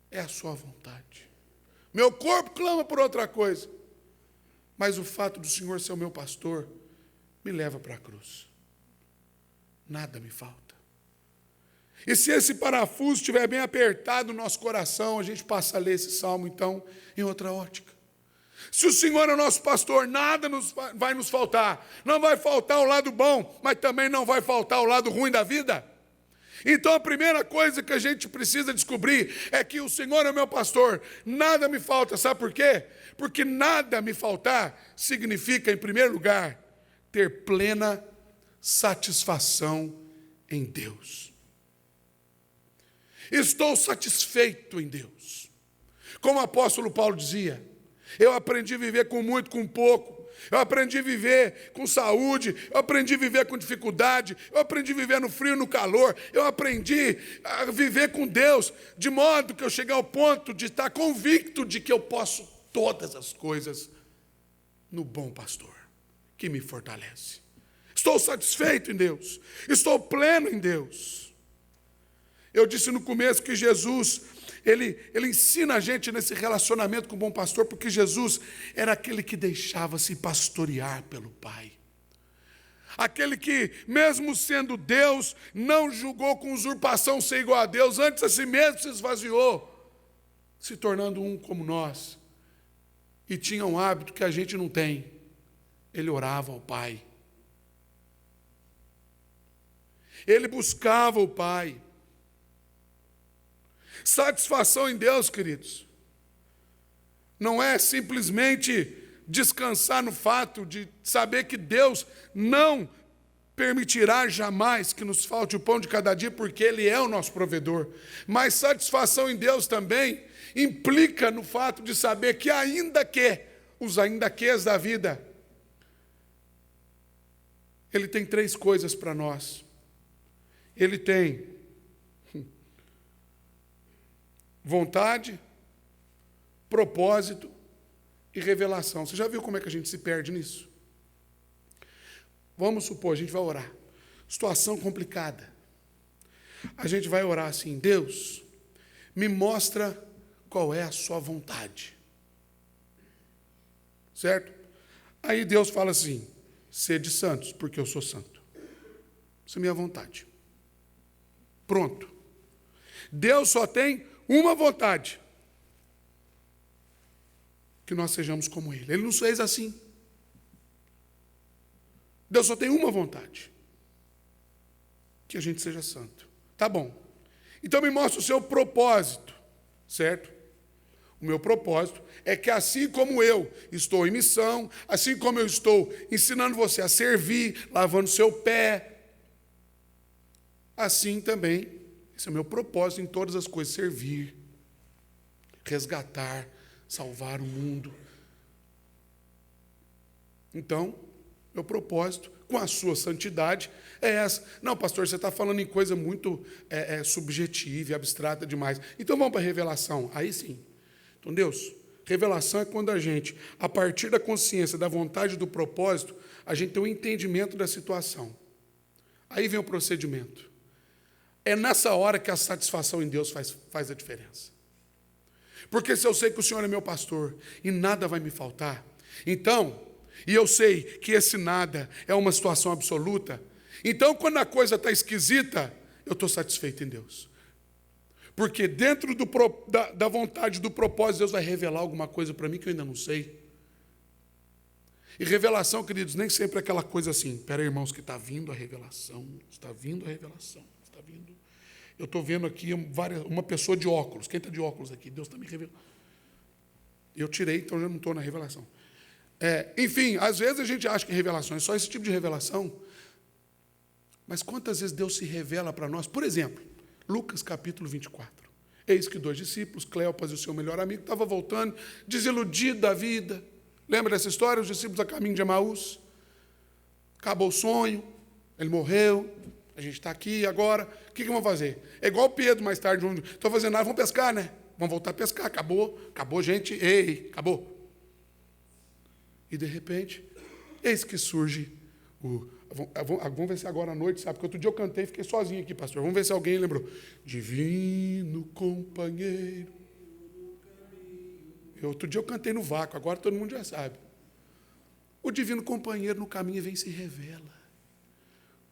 É a sua vontade. Meu corpo clama por outra coisa. Mas o fato do Senhor ser o meu pastor me leva para a cruz. Nada me falta. E se esse parafuso estiver bem apertado no nosso coração, a gente passa a ler esse salmo, então, em outra ótica. Se o Senhor é o nosso pastor, nada vai nos faltar. Não vai faltar o lado bom, mas também não vai faltar o lado ruim da vida. Então, a primeira coisa que a gente precisa descobrir é que o Senhor é o meu pastor, nada me falta. Sabe por quê? Porque nada me faltar significa, em primeiro lugar, ter plena satisfação em Deus. Estou satisfeito em Deus. Como o apóstolo Paulo dizia, eu aprendi a viver com muito, com pouco. Eu aprendi a viver com saúde, eu aprendi a viver com dificuldade, eu aprendi a viver no frio e no calor, eu aprendi a viver com Deus, de modo que eu cheguei ao ponto de estar convicto de que eu posso todas as coisas no bom pastor, que me fortalece. Estou satisfeito em Deus, estou pleno em Deus. Eu disse no começo que Jesus, ele ensina a gente nesse relacionamento com o bom pastor, porque Jesus era aquele que deixava-se pastorear pelo Pai. Aquele que, mesmo sendo Deus, não julgou com usurpação ser igual a Deus, antes a si mesmo se esvaziou, se tornando um como nós, e tinha um hábito que a gente não tem. Ele orava ao Pai. Ele buscava o Pai. Satisfação em Deus, queridos, não é simplesmente descansar no fato de saber que Deus não permitirá jamais que nos falte o pão de cada dia, porque Ele é o nosso provedor. Mas satisfação em Deus também implica no fato de saber que os ainda quês da vida, Ele tem 3 coisas para nós. Ele tem vontade, propósito e revelação. Você já viu como é que a gente se perde nisso? Vamos supor, a gente vai orar. Situação complicada. A gente vai orar assim: Deus, me mostra qual é a sua vontade. Certo? Aí Deus fala assim: sede santos, porque eu sou santo. Essa é a minha vontade. Pronto. Deus só tem uma vontade: que nós sejamos como Ele. Ele nos fez assim. Deus só tem uma vontade: que a gente seja santo. Tá bom. Então me mostra o seu propósito, certo? O meu propósito é que assim como eu estou em missão, assim como eu estou ensinando você a servir, lavando seu pé, assim também, esse é o meu propósito em todas as coisas: servir, resgatar, salvar o mundo. Então, meu propósito com a sua santidade é essa. Não, pastor, você está falando em coisa muito subjetiva e abstrata demais. Então vamos para a revelação. Aí sim. Então, Deus, revelação é quando a gente, a partir da consciência, da vontade, do propósito, a gente tem um entendimento da situação. Aí vem o procedimento. É nessa hora que a satisfação em Deus faz a diferença. Porque se eu sei que o Senhor é meu pastor e nada vai me faltar, então, e eu sei que esse nada é uma situação absoluta, então quando a coisa está esquisita, eu estou satisfeito em Deus. Porque dentro da vontade, do propósito, Deus vai revelar alguma coisa para mim que eu ainda não sei. E revelação, queridos, nem sempre é aquela coisa assim: espera aí, irmãos, que está vindo a revelação, está vindo a revelação, está vindo. Eu estou vendo aqui uma pessoa de óculos. Quem está de óculos aqui? Deus está me revelando. Eu tirei, então já não estou na revelação. Enfim, às vezes a gente acha que revelação é só esse tipo de revelação. Mas quantas vezes Deus se revela para nós? Por exemplo, Lucas capítulo 24. Eis que 2 discípulos, Cleopas e o seu melhor amigo, estavam voltando, desiludido da vida. Lembra dessa história? Os discípulos a caminho de Emaús. Acabou o sonho, ele morreu. A gente está aqui agora, o que vamos fazer? É igual o Pedro, mais tarde, não estou fazendo nada, vamos pescar, né? Vamos voltar a pescar, acabou, gente, acabou. E de repente, eis que surge vamos ver se agora à noite, sabe? Porque outro dia eu cantei e fiquei sozinho aqui, pastor. Vamos ver se alguém lembrou. Divino companheiro. Outro dia eu cantei no vácuo, agora todo mundo já sabe. O divino companheiro no caminho vem e se revela.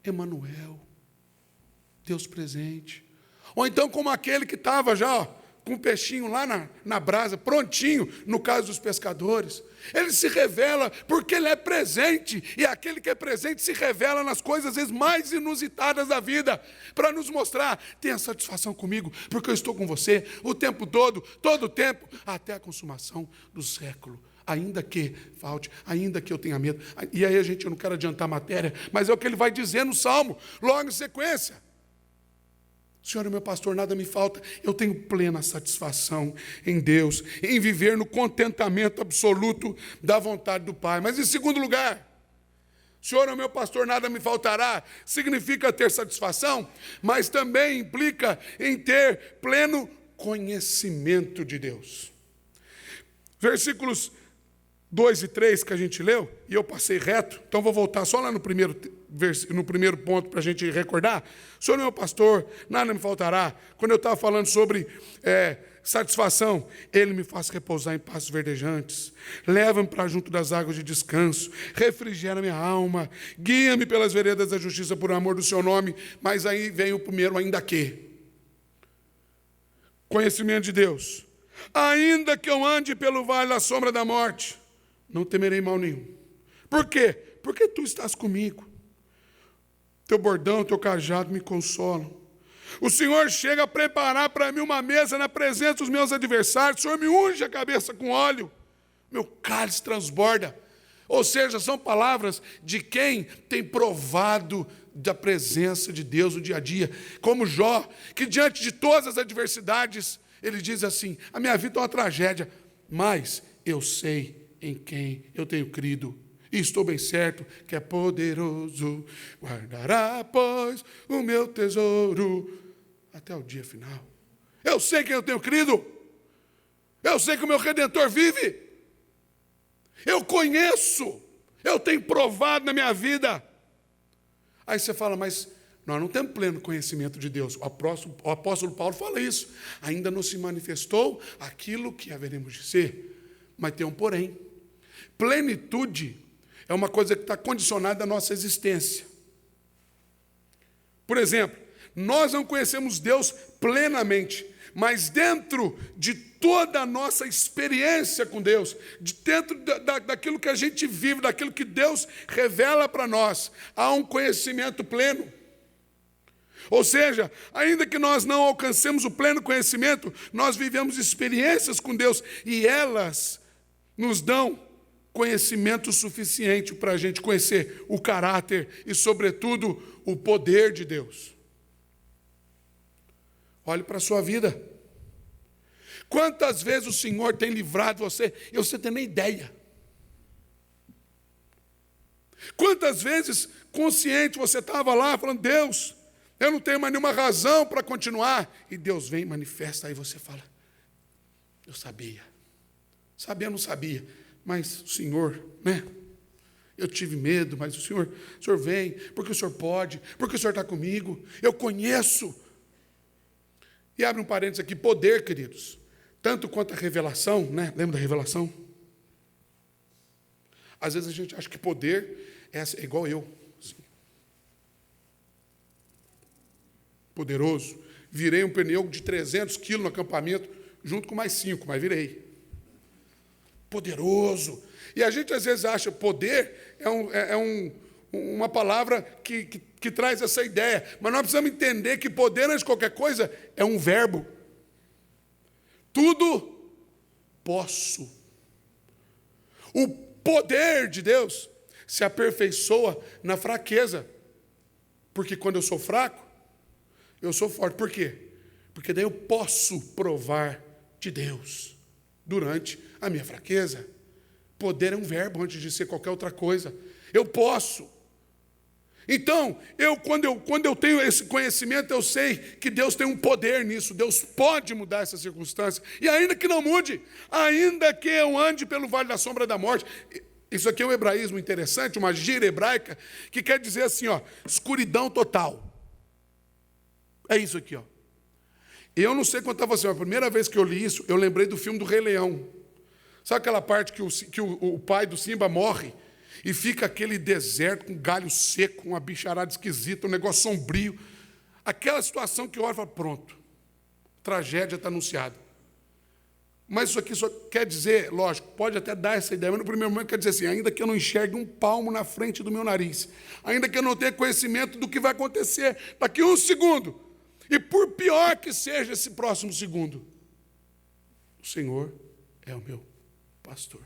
Emanuel. Deus presente. Ou então como aquele que estava já com o peixinho lá na brasa, prontinho, no caso dos pescadores. Ele se revela porque ele é presente, e aquele que é presente se revela nas coisas às vezes mais inusitadas da vida, para nos mostrar: tenha satisfação comigo, porque eu estou com você o tempo todo o tempo, até a consumação do século. Ainda que falte, ainda que eu tenha medo. E aí eu não quero adiantar a matéria, mas é o que ele vai dizer no Salmo, logo em sequência. Senhor é meu pastor, nada me falta. Eu tenho plena satisfação em Deus, em viver no contentamento absoluto da vontade do Pai. Mas em segundo lugar, Senhor é meu pastor, nada me faltará, significa ter satisfação, mas também implica em ter pleno conhecimento de Deus. Versículos 2 e 3 que a gente leu, e eu passei reto, então vou voltar só lá no primeiro ponto para a gente recordar. O Senhor é meu pastor, nada me faltará. Quando eu estava falando sobre satisfação, Ele me faz repousar em pastos verdejantes, leva-me para junto das águas de descanso, refrigera minha alma, guia-me pelas veredas da justiça por amor do seu nome. Mas aí vem o primeiro ainda que. Conhecimento de Deus. Ainda que eu ande pelo vale da sombra da morte, não temerei mal nenhum. Por quê? Porque tu estás comigo. Teu bordão, teu cajado me consolam. O Senhor chega a preparar para mim uma mesa na presença dos meus adversários. O Senhor me unge a cabeça com óleo. Meu cálice transborda. Ou seja, são palavras de quem tem provado da presença de Deus no dia a dia. Como Jó, que diante de todas as adversidades, ele diz assim: a minha vida é uma tragédia, mas eu sei em quem eu tenho crido. E estou bem certo que é poderoso, guardará, pois, o meu tesouro até o dia final. Eu sei quem eu tenho crido. Eu sei que o meu Redentor vive. Eu conheço. Eu tenho provado na minha vida. Aí você fala, mas nós não temos pleno conhecimento de Deus. O apóstolo Paulo fala isso. Ainda não se manifestou aquilo que haveremos de ser. Mas tem um porém. Plenitude é uma coisa que está condicionada à nossa existência. Por exemplo, nós não conhecemos Deus plenamente, mas dentro de toda a nossa experiência com Deus, dentro daquilo que a gente vive, daquilo que Deus revela para nós, há um conhecimento pleno. Ou seja, ainda que nós não alcancemos o pleno conhecimento, nós vivemos experiências com Deus e elas nos dão conhecimento suficiente para a gente conhecer o caráter e, sobretudo, o poder de Deus. Olhe para a sua vida. Quantas vezes o Senhor tem livrado você e você tem nem ideia? Quantas vezes, consciente, você estava lá falando, Deus, eu não tenho mais nenhuma razão para continuar. E Deus vem e manifesta, aí você fala, eu sabia. Sabia, não sabia. Mas o Senhor, né? Eu tive medo, mas o Senhor vem, porque o Senhor pode, porque o Senhor está comigo, eu conheço. E abre um parênteses aqui, poder, queridos, tanto quanto a revelação, né? Lembra da revelação? Às vezes a gente acha que poder é igual eu. Assim. Poderoso. Virei um pneu de 300 quilos no acampamento, junto com mais 5, mas virei. Poderoso. E a gente às vezes acha poder uma palavra que traz essa ideia. Mas nós precisamos entender que poder, antes de qualquer coisa, é um verbo. Tudo posso. O poder de Deus se aperfeiçoa na fraqueza. Porque quando eu sou fraco, eu sou forte. Por quê? Porque daí eu posso provar de Deus durante a minha fraqueza. Poder é um verbo antes de ser qualquer outra coisa. Eu posso. Então, quando eu tenho esse conhecimento, eu sei que Deus tem um poder nisso. Deus pode mudar essa circunstância. E ainda que não mude, ainda que eu ande pelo vale da sombra da morte. Isso aqui é um hebraísmo interessante, uma gíria hebraica, que quer dizer assim, ó, escuridão total. É isso aqui, ó. Eu não sei quanto a você, mas a primeira vez que eu li isso, eu lembrei do filme do Rei Leão. Sabe aquela parte que o pai do Simba morre e fica aquele deserto com galho seco, uma bicharada esquisita, um negócio sombrio. Aquela situação que olha e fala, pronto, tragédia está anunciada. Mas isso aqui só quer dizer, lógico, pode até dar essa ideia, mas no primeiro momento quer dizer assim, ainda que eu não enxergue um palmo na frente do meu nariz, ainda que eu não tenha conhecimento do que vai acontecer daqui a um segundo, e por pior que seja esse próximo segundo, o Senhor é o meu pastor.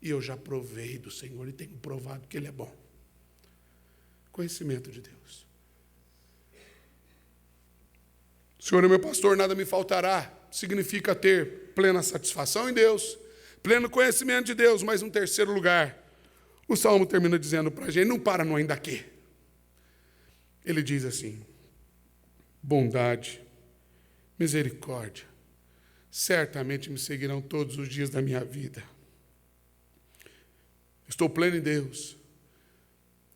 E eu já provei do Senhor e tenho provado que Ele é bom. Conhecimento de Deus. O Senhor é meu pastor, nada me faltará. Significa ter plena satisfação em Deus, pleno conhecimento de Deus, mas em terceiro lugar, o Salmo termina dizendo para a gente, não para no ainda que. Ele diz assim, bondade, misericórdia, certamente me seguirão todos os dias da minha vida. Estou pleno em Deus.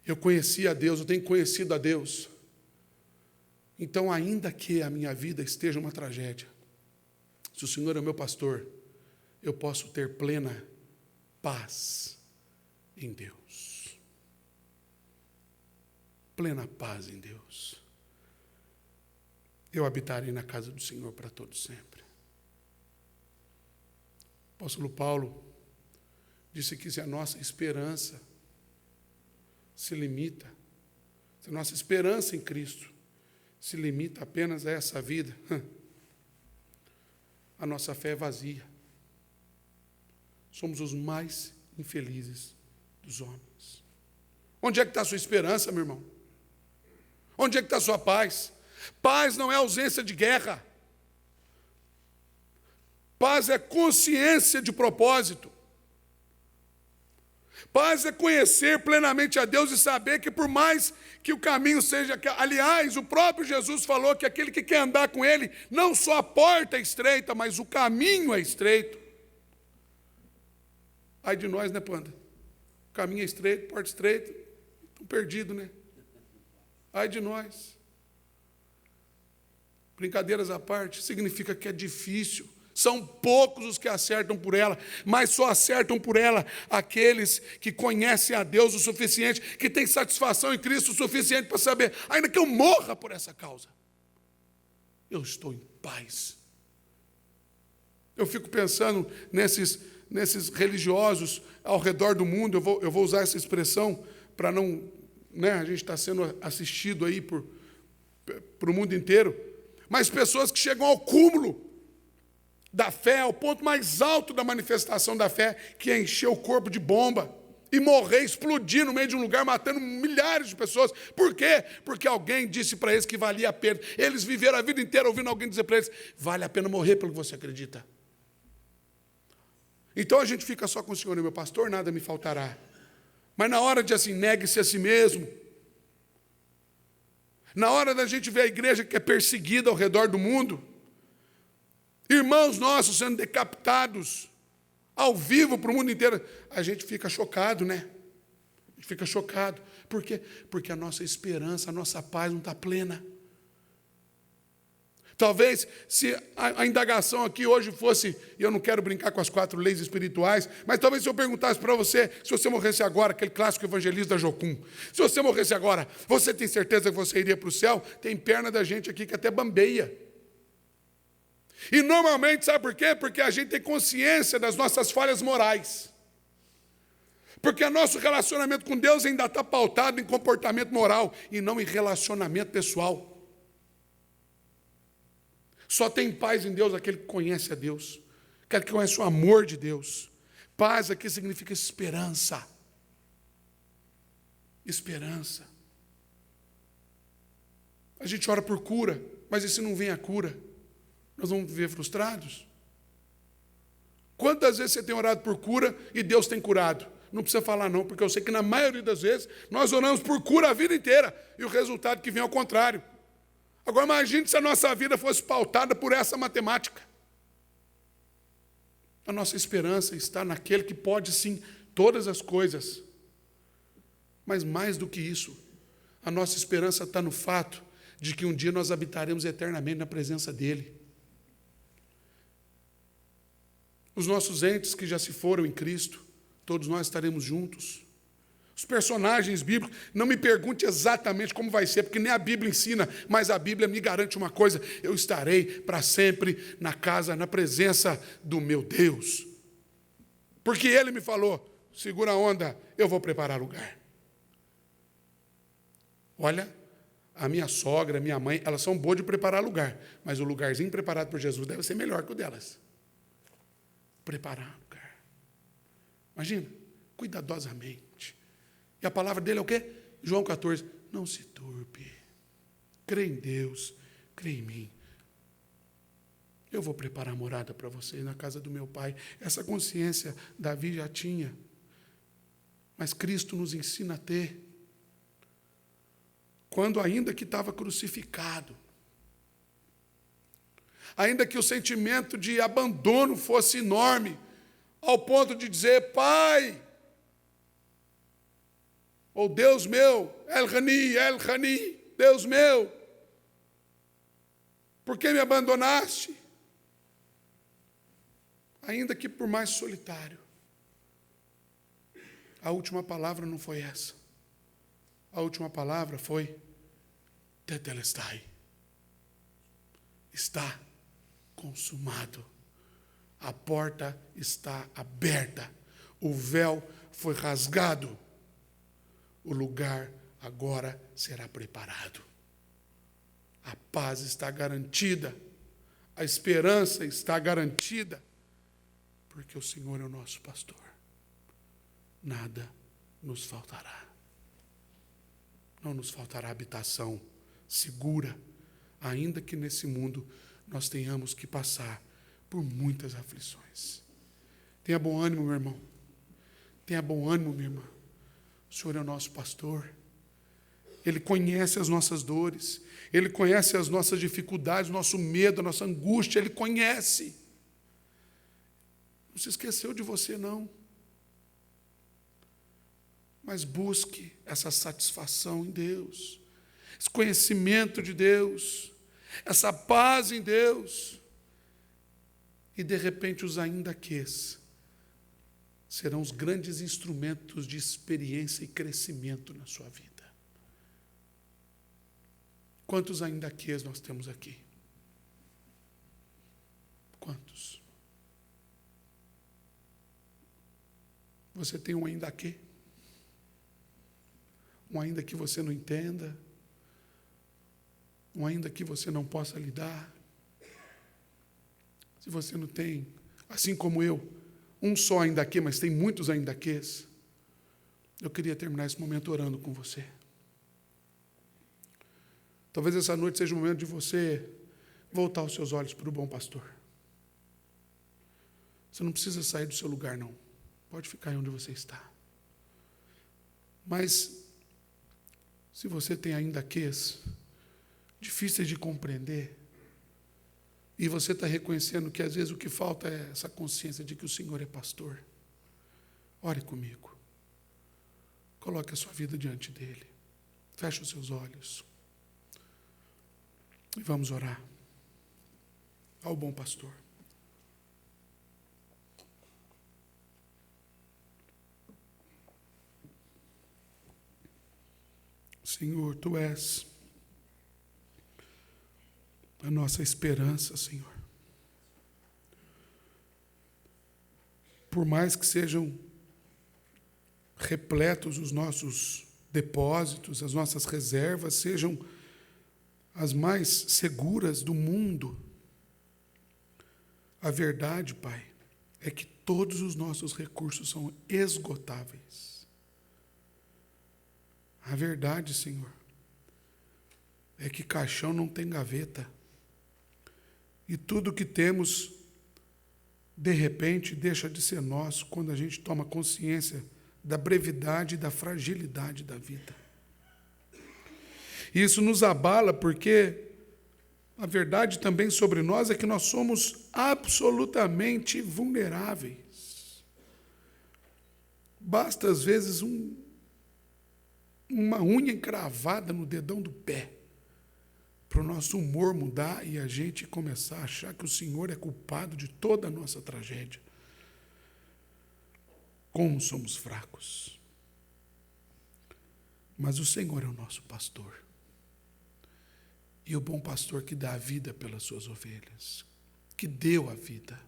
Eu conheci a Deus, eu tenho conhecido a Deus. Então, ainda que a minha vida esteja uma tragédia, se o Senhor é meu pastor, eu posso ter plena paz em Deus. Plena paz em Deus. Eu habitarei na casa do Senhor para todo sempre. apóstolo Paulo disse que se a nossa esperança se limita, se a nossa esperança em Cristo se limita apenas a essa vida, a nossa fé é vazia. Somos os mais infelizes dos homens. Onde é que está a sua esperança, meu irmão? Onde é que está a sua paz? Paz não é ausência de guerra. Paz é consciência de propósito. Paz é conhecer plenamente a Deus e saber que por mais que o caminho seja... Aliás, o próprio Jesus falou que aquele que quer andar com Ele, não só a porta é estreita, mas o caminho é estreito. Ai de nós, né, Panda? O caminho é estreito, porta estreita, estão perdidos, né? Ai de nós. Brincadeiras à parte, significa que é difícil. São poucos os que acertam por ela, mas só acertam por ela aqueles que conhecem a Deus o suficiente, que têm satisfação em Cristo o suficiente para saber, ainda que eu morra por essa causa, eu estou em paz. Eu fico pensando nesses religiosos ao redor do mundo, eu vou usar essa expressão para não... Né, a gente está sendo assistido aí por o mundo inteiro, mas pessoas que chegam ao cúmulo da fé, ao ponto mais alto da manifestação da fé, que é encher o corpo de bomba e morrer, explodir no meio de um lugar, matando milhares de pessoas. Por quê? Porque alguém disse para eles que valia a pena. Eles viveram a vida inteira ouvindo alguém dizer para eles, vale a pena morrer pelo que você acredita. Então a gente fica só com o Senhor, meu pastor, nada me faltará. Mas na hora de assim, negue-se a si mesmo, na hora da gente ver a igreja que é perseguida ao redor do mundo, irmãos nossos sendo decapitados ao vivo para o mundo inteiro, a gente fica chocado, né? A gente fica chocado. Por quê? Porque a nossa esperança, a nossa paz não está plena. Talvez, se a indagação aqui hoje fosse, e eu não quero brincar com as 4 leis espirituais, mas talvez se eu perguntasse para você, se você morresse agora, aquele clássico evangelista da Jocum, se você morresse agora, você tem certeza que você iria para o céu? Tem perna da gente aqui que até bambeia. E normalmente, sabe por quê? Porque a gente tem consciência das nossas falhas morais. Porque o nosso relacionamento com Deus ainda está pautado em comportamento moral e não em relacionamento pessoal. Só tem paz em Deus aquele que conhece a Deus, aquele que conhece o amor de Deus. Paz aqui significa esperança. Esperança. A gente ora por cura, mas e se não vem a cura? Nós vamos viver frustrados? Quantas vezes você tem orado por cura e Deus tem curado? Não precisa falar não, porque eu sei que na maioria das vezes nós oramos por cura a vida inteira e o resultado que vem é o contrário. Agora imagine se a nossa vida fosse pautada por essa matemática. A nossa esperança está naquele que pode sim todas as coisas. Mas mais do que isso, a nossa esperança está no fato de que um dia nós habitaremos eternamente na presença dele. Os nossos entes que já se foram em Cristo, todos nós estaremos juntos. Os personagens bíblicos, não me pergunte exatamente como vai ser, porque nem a Bíblia ensina, mas a Bíblia me garante uma coisa, eu estarei para sempre na casa, na presença do meu Deus. Porque Ele me falou, segura a onda, eu vou preparar lugar. Olha, a minha sogra, a minha mãe, elas são boas de preparar lugar, mas o lugarzinho preparado por Jesus deve ser melhor que o delas. Preparar lugar. Imagina, cuidadosamente. E a palavra dele é o quê? João 14. Não se turbe. Crê em Deus, crê em mim. Eu vou preparar morada para vocês na casa do meu pai. Essa consciência Davi já tinha. Mas Cristo nos ensina a ter. Quando ainda que estava crucificado, ainda que o sentimento de abandono fosse enorme, ao ponto de dizer, Pai, ou Deus meu, El Rani, Deus meu, por que me abandonaste? Ainda que por mais solitário, a última palavra não foi essa. A última palavra foi Tetelestai. Está consumado. A porta está aberta. O véu foi rasgado. O lugar agora será preparado. A paz está garantida. A esperança está garantida. Porque o Senhor é o nosso pastor. Nada nos faltará. Não nos faltará habitação segura, ainda que nesse mundo nós tenhamos que passar por muitas aflições. Tenha bom ânimo, meu irmão. Tenha bom ânimo, minha irmã. O Senhor é o nosso pastor. Ele conhece as nossas dores. Ele conhece as nossas dificuldades, o nosso medo, a nossa angústia. Ele conhece. Não se esqueceu de você, não. Mas busque essa satisfação em Deus, esse conhecimento de Deus, essa paz em Deus. E de repente os ainda quês serão os grandes instrumentos de experiência e crescimento na sua vida. Quantos ainda quês nós temos aqui? Quantos? Você tem um ainda quê? Um ainda que você não entenda, um ainda que você não possa lidar. Se você não tem, assim como eu, um só ainda aqui, mas tem muitos ainda aquês, eu queria terminar esse momento orando com você. Talvez essa noite seja o momento de você voltar os seus olhos para o bom pastor. Você não precisa sair do seu lugar, não. Pode ficar aí onde você está. Mas se você tem ainda quês difíceis de compreender, e você está reconhecendo que às vezes o que falta é essa consciência de que o Senhor é pastor, ore comigo. Coloque a sua vida diante dele. Feche os seus olhos. E vamos orar ao bom pastor. Senhor, Tu és a nossa esperança, Senhor. Por mais que sejam repletos os nossos depósitos, as nossas reservas, sejam as mais seguras do mundo, a verdade, Pai, é que todos os nossos recursos são esgotáveis. A verdade, Senhor, é que caixão não tem gaveta. E tudo que temos, de repente, deixa de ser nosso quando a gente toma consciência da brevidade e da fragilidade da vida. E isso nos abala porque a verdade também sobre nós é que nós somos absolutamente vulneráveis. Basta, às vezes, uma unha encravada no dedão do pé para o nosso humor mudar e a gente começar a achar que o Senhor é culpado de toda a nossa tragédia. Como somos fracos. Mas o Senhor é o nosso pastor. E o bom pastor que dá a vida pelas suas ovelhas, que deu a vida.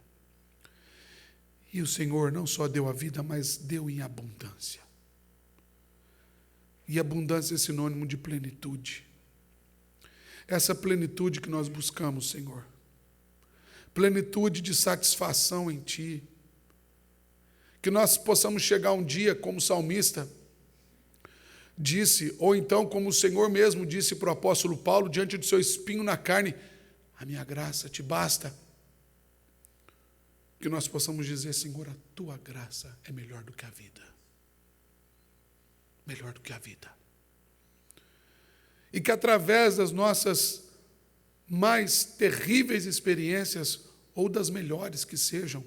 E o Senhor não só deu a vida, mas deu em abundância. E abundância é sinônimo de plenitude. Essa plenitude que nós buscamos, Senhor. Plenitude de satisfação em Ti. Que nós possamos chegar um dia, como o salmista disse, ou então como o Senhor mesmo disse para o apóstolo Paulo, diante do seu espinho na carne, a minha graça te basta. Que nós possamos dizer, Senhor, a Tua graça é melhor do que a vida. Melhor do que a vida. E que através das nossas mais terríveis experiências, ou das melhores que sejam,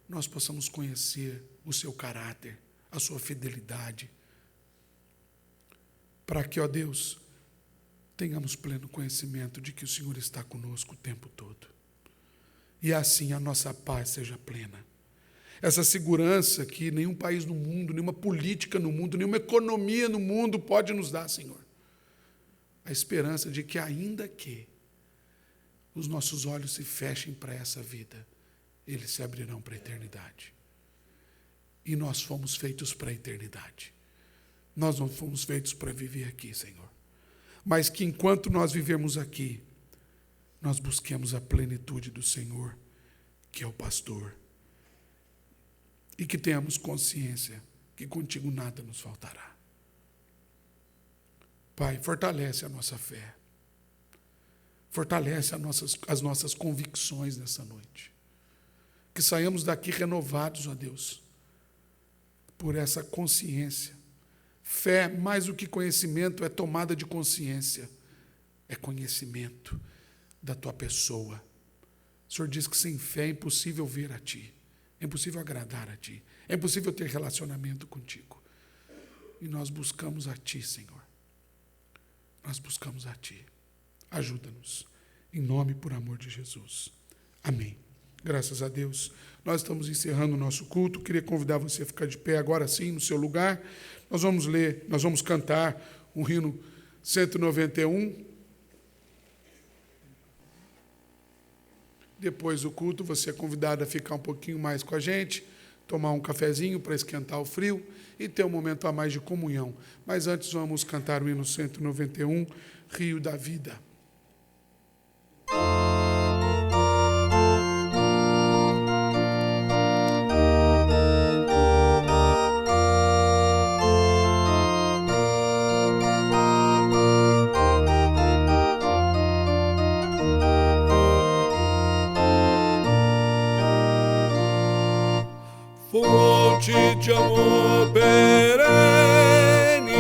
nós possamos conhecer o Seu caráter, a Sua fidelidade, para que, ó Deus, tenhamos pleno conhecimento de que o Senhor está conosco o tempo todo. E assim a nossa paz seja plena. Essa segurança que nenhum país no mundo, nenhuma política no mundo, nenhuma economia no mundo pode nos dar, Senhor. A esperança de que, ainda que os nossos olhos se fechem para essa vida, eles se abrirão para a eternidade. E nós fomos feitos para a eternidade. Nós não fomos feitos para viver aqui, Senhor. Mas que enquanto nós vivemos aqui, nós busquemos a plenitude do Senhor, que é o pastor. E que tenhamos consciência que contigo nada nos faltará. Pai, fortalece a nossa fé. Fortalece as nossas convicções nessa noite. Que saiamos daqui renovados, ó Deus, por essa consciência. Fé, mais do que conhecimento, é tomada de consciência. É conhecimento da tua pessoa. O Senhor diz que sem fé é impossível ver a Ti. É impossível agradar a Ti. É impossível ter relacionamento contigo. E nós buscamos a Ti, Senhor. Nós buscamos a Ti. Ajuda-nos. Em nome e por amor de Jesus. Amém. Graças a Deus. Nós estamos encerrando o nosso culto. Queria convidar você a ficar de pé agora sim, no seu lugar. Nós vamos cantar o hino 191. Depois do culto, você é convidado a ficar um pouquinho mais com a gente, tomar um cafezinho para esquentar o frio e ter um momento a mais de comunhão. Mas antes vamos cantar o hino 191, Rio da Vida. Fonte de amor perene,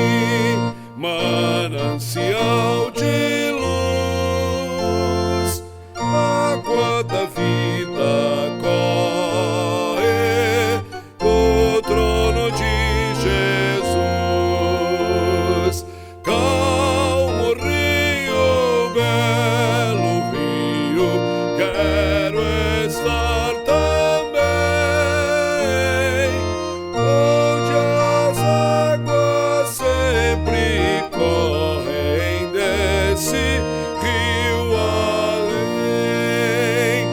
manancial de luz, água da vida corre do trono de Jesus. Calmo rio, belo rio, quero estar também, onde as águas sempre correm desse rio além.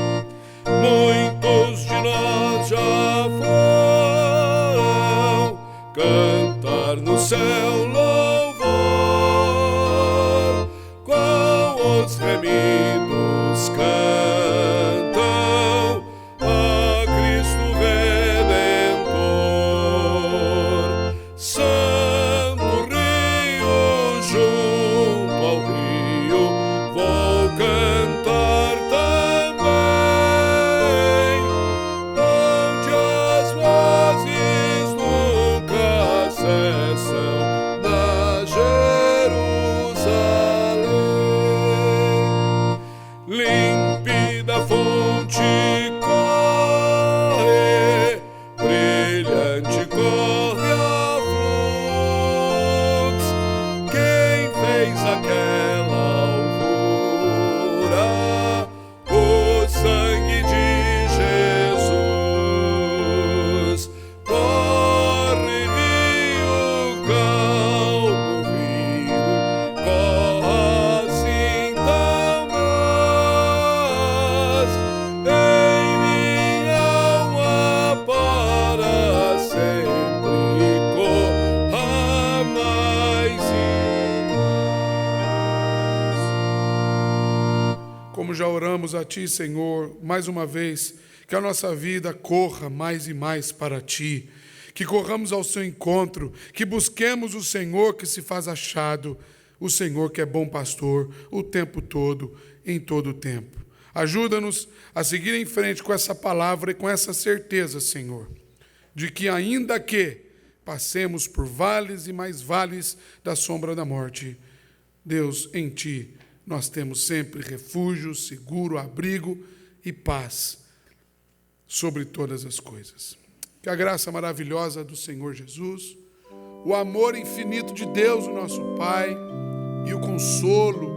Muitos de nós já foram cantar no céu louvor, com os remidos cantam a Cristo Redentor. Santo Rio, junto ao rio, vou cantar também, onde as vozes nunca cessam na Jerusalém. Límpida fonte corre, brilhante corre a fluxo. Quem fez aquela alvura? O sangue de Jesus. Corre, rio, calmo rio, corre assim tão mais em minha alma para sempre, corra mais e mais. Como já oramos a Ti, Senhor, mais uma vez, que a nossa vida corra mais e mais para Ti, que corramos ao Seu encontro, que busquemos o Senhor que se faz achado, o Senhor que é bom pastor o tempo todo, em todo o tempo. Ajuda-nos a seguir em frente com essa palavra e com essa certeza, Senhor, de que ainda que passemos por vales e mais vales da sombra da morte, Deus, em Ti nós temos sempre refúgio, seguro, abrigo e paz sobre todas as coisas. Que a graça maravilhosa do Senhor Jesus, o amor infinito de Deus, o nosso Pai, e o consolo,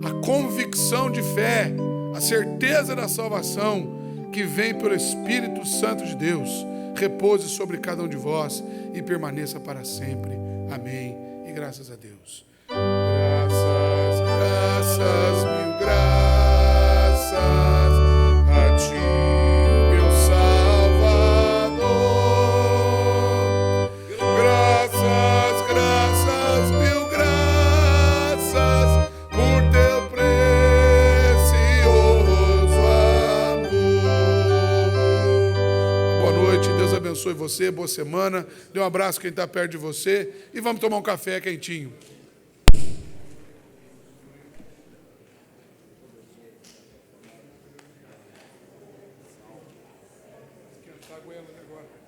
a convicção de fé, a certeza da salvação que vem pelo Espírito Santo de Deus, repouse sobre cada um de vós e permaneça para sempre. Amém. E graças a Deus. Graças, graças, mil graças a Ti, meu noite, Deus abençoe você, boa semana. Dê um abraço a quem está perto de você e vamos tomar um café quentinho. Tá aguentando agora.